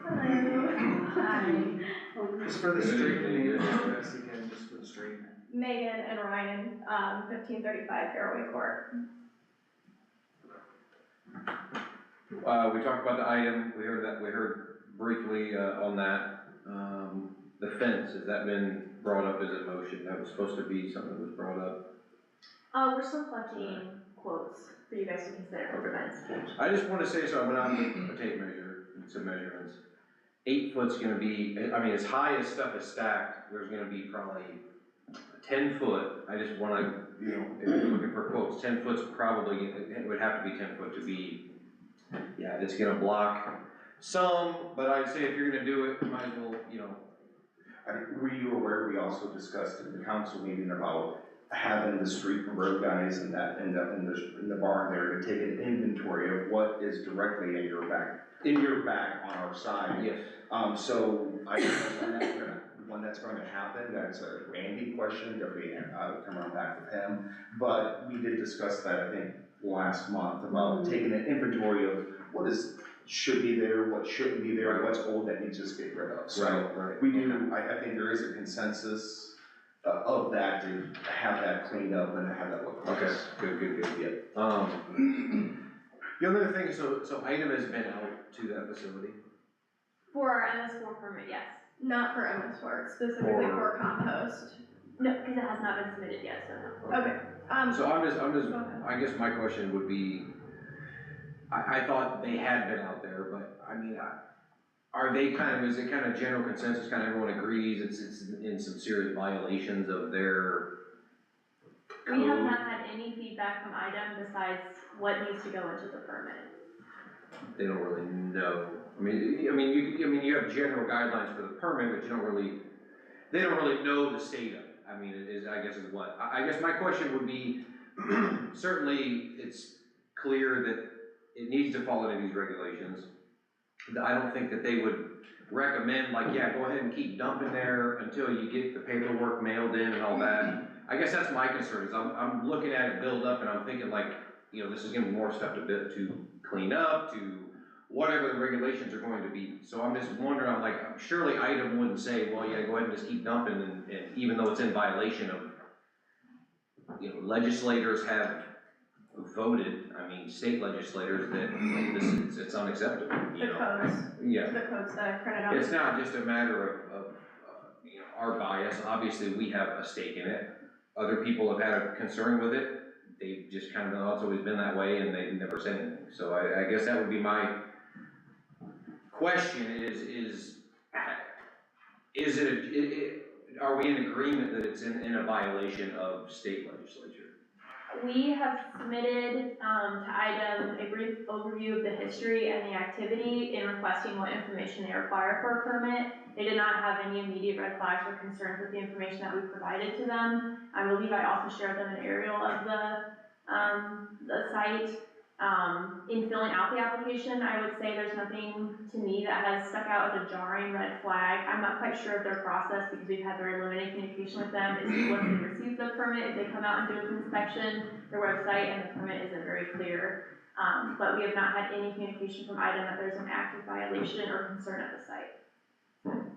Hello. Hi. Just for the street name and address again, just for the street. Megan and Ryan, 1535 Fairway Court. We talked about the item, we heard briefly, on that. The fence, has that been brought up as a motion? That was supposed to be something that was brought up. We're still collecting quotes for you guys to consider for events. I just want to say, so I went out with a tape measure and some measurements. 8 foot's gonna be, I mean, as high as stuff is stacked, there's gonna be probably 10 foot. I just wanna, if you're looking for quotes, 10 foot's probably, it would have to be 10 foot to be, yeah, it's gonna block some, but I'd say if you're gonna do it, you might as well, Were you aware we also discussed in the council meeting about having the street and road guys and that in the barn there to take an inventory of what is directly in your back on our side? Yes. So I, we're when that's going to happen, that's a Randy question, if we, come on back with him. But we did discuss that, I think, last month, about taking an inventory of should be there, what shouldn't be there, what's old that needs to just get rid of. So we do, I think there is a consensus of that, to have that cleaned up and have that look. Okay, good, yeah. The other thing, so item has been out to that facility? For our MS4 permit, yes. Not for MS4, specifically for compost. No, because it has not been submitted yet, so no. Okay, So I'm just, go ahead. I guess my question would be, I thought they had been out there, but I mean, are they is it kind of general consensus, kind of everyone agrees it's in some serious violations of their code? We have not had any feedback from IDEM besides what needs to go into the permit. They don't really know. I mean, you have general guidelines for the permit, but they don't really know the state of it. I mean, I guess my question would be, certainly it's clear that it needs to fall into these regulations. I don't think that they would recommend, like, yeah, go ahead and keep dumping there until you get the paperwork mailed in and all that. I guess that's my concern, is I'm looking at it build up and I'm thinking like, you know, this is gonna be more stuff to clean up, to whatever the regulations are going to be. So I'm just wondering, I'm like, surely IDEM wouldn't say, well, yeah, go ahead and just keep dumping, and even though it's in violation of, you know, legislators have voted, I mean, state legislators, that it's unacceptable, you know? The codes. Yeah. The codes that I printed out. It's not just a matter of you know, our bias. Obviously, we have a stake in it. Other people have had a concern with it. They just kind of know it's always been that way, and they've never said anything. So I guess that would be my question: are we in agreement that it's in a violation of state legislature? We have submitted to IDEM a brief overview of the history and the activity in requesting what information they require for a permit. They did not have any immediate red flags or concerns with the information that we provided to them. I believe I also shared them an aerial of the site. In filling out the application, I would say there's nothing to me that has stuck out as a jarring red flag. I'm not quite sure of their process because we've had very limited communication with them. Is once they receive the permit, if they come out and do an inspection, their website and the permit isn't very clear. But we have not had any communication from IDEM that there's an active violation or concern at the site.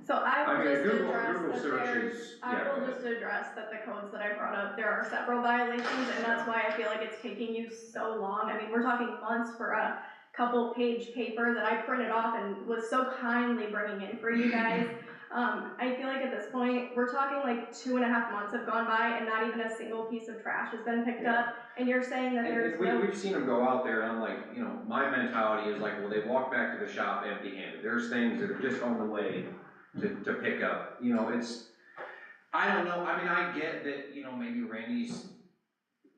So I will just address Google that searches, just address that the codes that I brought up, there are several violations, and that's why I feel like it's taking you so long. I mean, we're talking months for a couple page paper that I printed off and was so kindly bringing in for you guys. I feel like at this point, we're talking like 2.5 months have gone by and not even a single piece of trash has been picked up, and you're saying that there's We've seen them go out there, and I'm like, you know, my mentality is like, well, they walk back to the shop empty-handed. There's things that are just on the way to pick up. You know, I don't know, I mean, I get that, you know, maybe Randy's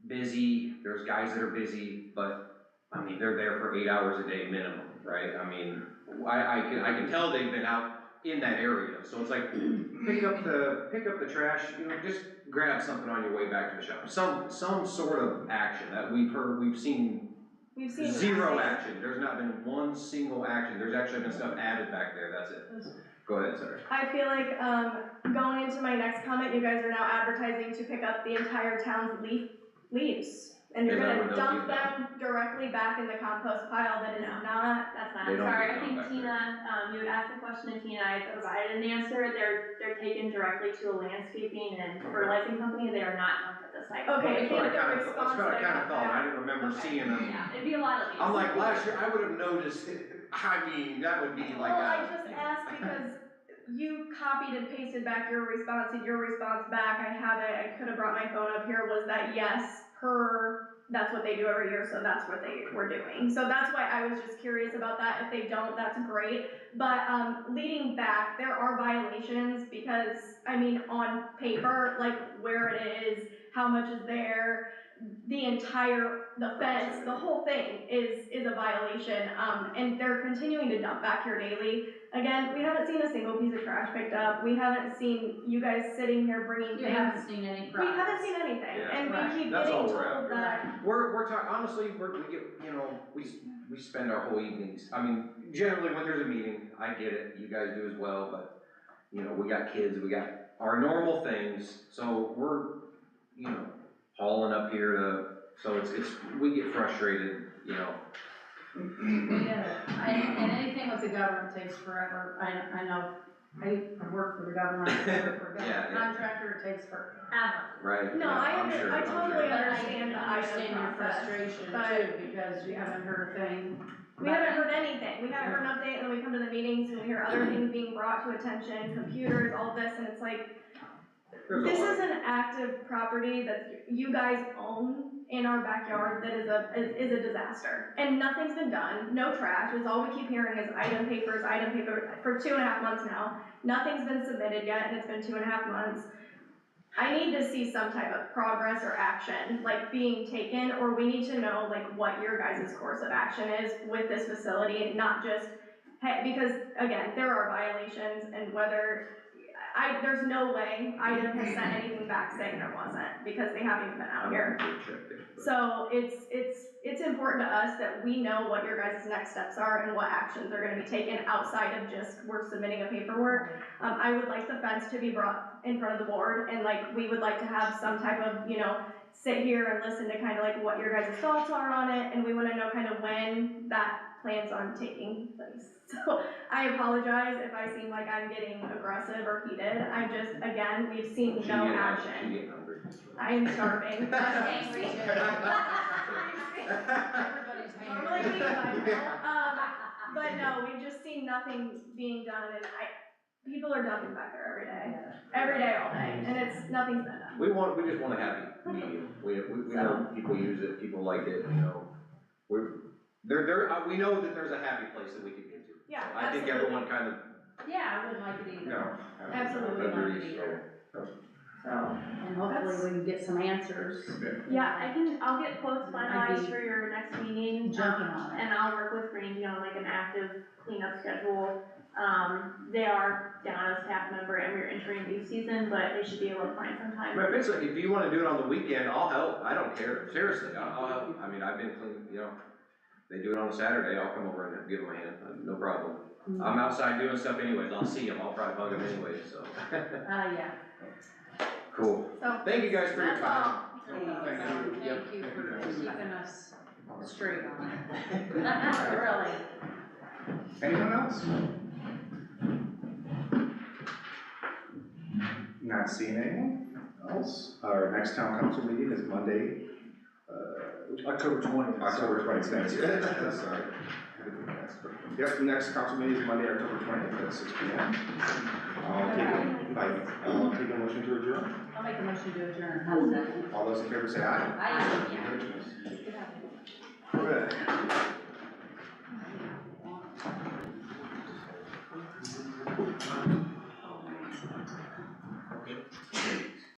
busy, there's guys that are busy, but, I mean, they're there for 8 hours a day minimum, right? I mean, I can tell they've been out in that area, so it's like, pick up the trash, you know, just grab something on your way back to the shop. Some sort of action that we've seen zero action. There's not been one single action. There's actually been stuff added back there, that's it. Go ahead, sorry. I feel like going into my next comment, you guys are now advertising to pick up the entire town's leaves. And you're gonna dump them directly back in the compost pile. That is not, that's not, sorry, I think Tina, you had asked a question and Tina, I provided an answer. They're taken directly to a landscaping and fertilizing company. They are not dumped at the site. Okay, That's what I kind of thought. I didn't remember seeing them. Yeah, it'd be a lot of leaves. I'm like, last year, I would have noticed it. I mean, that would be like I just asked because you copied and pasted back your response and your response back, I have it, I could have brought my phone up here, was that yes, that's what they do every year, so that's what they were doing. So that's why I was just curious about that. If they don't, that's great. But leading back, there are violations because, I mean, on paper, like where it is, how much is there, the fence, the whole thing is a violation. And they're continuing to dump back here daily. Again, we haven't seen a single piece of trash picked up. We haven't seen you guys sitting here bringing things. We haven't seen any progress. We haven't seen anything, Yeah. and we keep That's getting all told we're at. that. We're talking, honestly, we get, you know, we spend our whole evenings, I mean, generally when there's a meeting, I get it, you guys do as well, but, you know, we got kids, we got our normal things, so we're, you know, hauling up here to, so it's, we get frustrated, you know. Yeah, and anything with the government takes forever, I know, I work for the government, I work for a Yeah, government yeah. contractor, it takes forever. Right, No, yeah, I I'm sure, I I'm totally sure. understand the item Understand your process, frustration but too, because you haven't heard a thing. we haven't heard anything, we haven't heard an update, and then we come to the meetings and we hear other things being brought to attention, computers, all this, and it's like, this is an active property that you guys own in our backyard that is a disaster. And nothing's been done, no trash, is all we keep hearing is item paper for 2.5 months now. Nothing's been submitted yet, and it's been 2.5 months. I need to see some type of progress or action, like being taken, or we need to know like what your guys' course of action is with this facility, not just, hey, because again, there are violations and whether, there's no way IDEM has sent anything back saying there wasn't, because they haven't even been out here. So it's important to us that we know what your guys' next steps are and what actions are gonna be taken outside of just we're submitting a paperwork. I would like the fence to be brought in front of the board, and like, we would like to have some type of, you know, sit here and listen to kind of like what your guys' thoughts are on it, and we wanna know kind of when that plans on taking place. So I apologize if I seem like I'm getting aggressive or heated. I just, again, we've seen no action. She getting hungry. I am starving. Everybody's Normally we would, but no, we've just seen nothing being done, and people are dumping back there every day, all day, and nothing's been done. We just want a happy medium, we know people use it, people like it, you know, we know that there's a happy place that we can get to. Yeah, So I think absolutely. everyone kind of, Yeah, I wouldn't like it either. no. Absolutely not agrees, either. so. So, and hopefully we can get some answers. Yeah, I'll get quotes finalized for your next meeting. Jumping on it. And I'll work with Randy on like an active cleanup schedule. They are down as staff member and we're entering leaf season, but they should be able to find some time. But if you wanna do it on the weekend, I'll help, I don't care, seriously, I'll help, I mean, I've been clean, you know, they do it on a Saturday, I'll come over and give them a hand, no problem. I'm outside doing stuff anyways, I'll see them, I'll probably bug them anyways, so. Yeah. Cool, So, thank you guys for your that's time. all. Thank you for keeping us straight on it. Really. Anyone else? Not seeing anyone else? Our next town council meeting is Monday, October 20th. October 20th, sorry. Yep, the next council meeting is Monday, October 20th at 6 p.m. I'll take a motion to adjourn. I'll make a motion to adjourn. All those in favor say aye. Aye.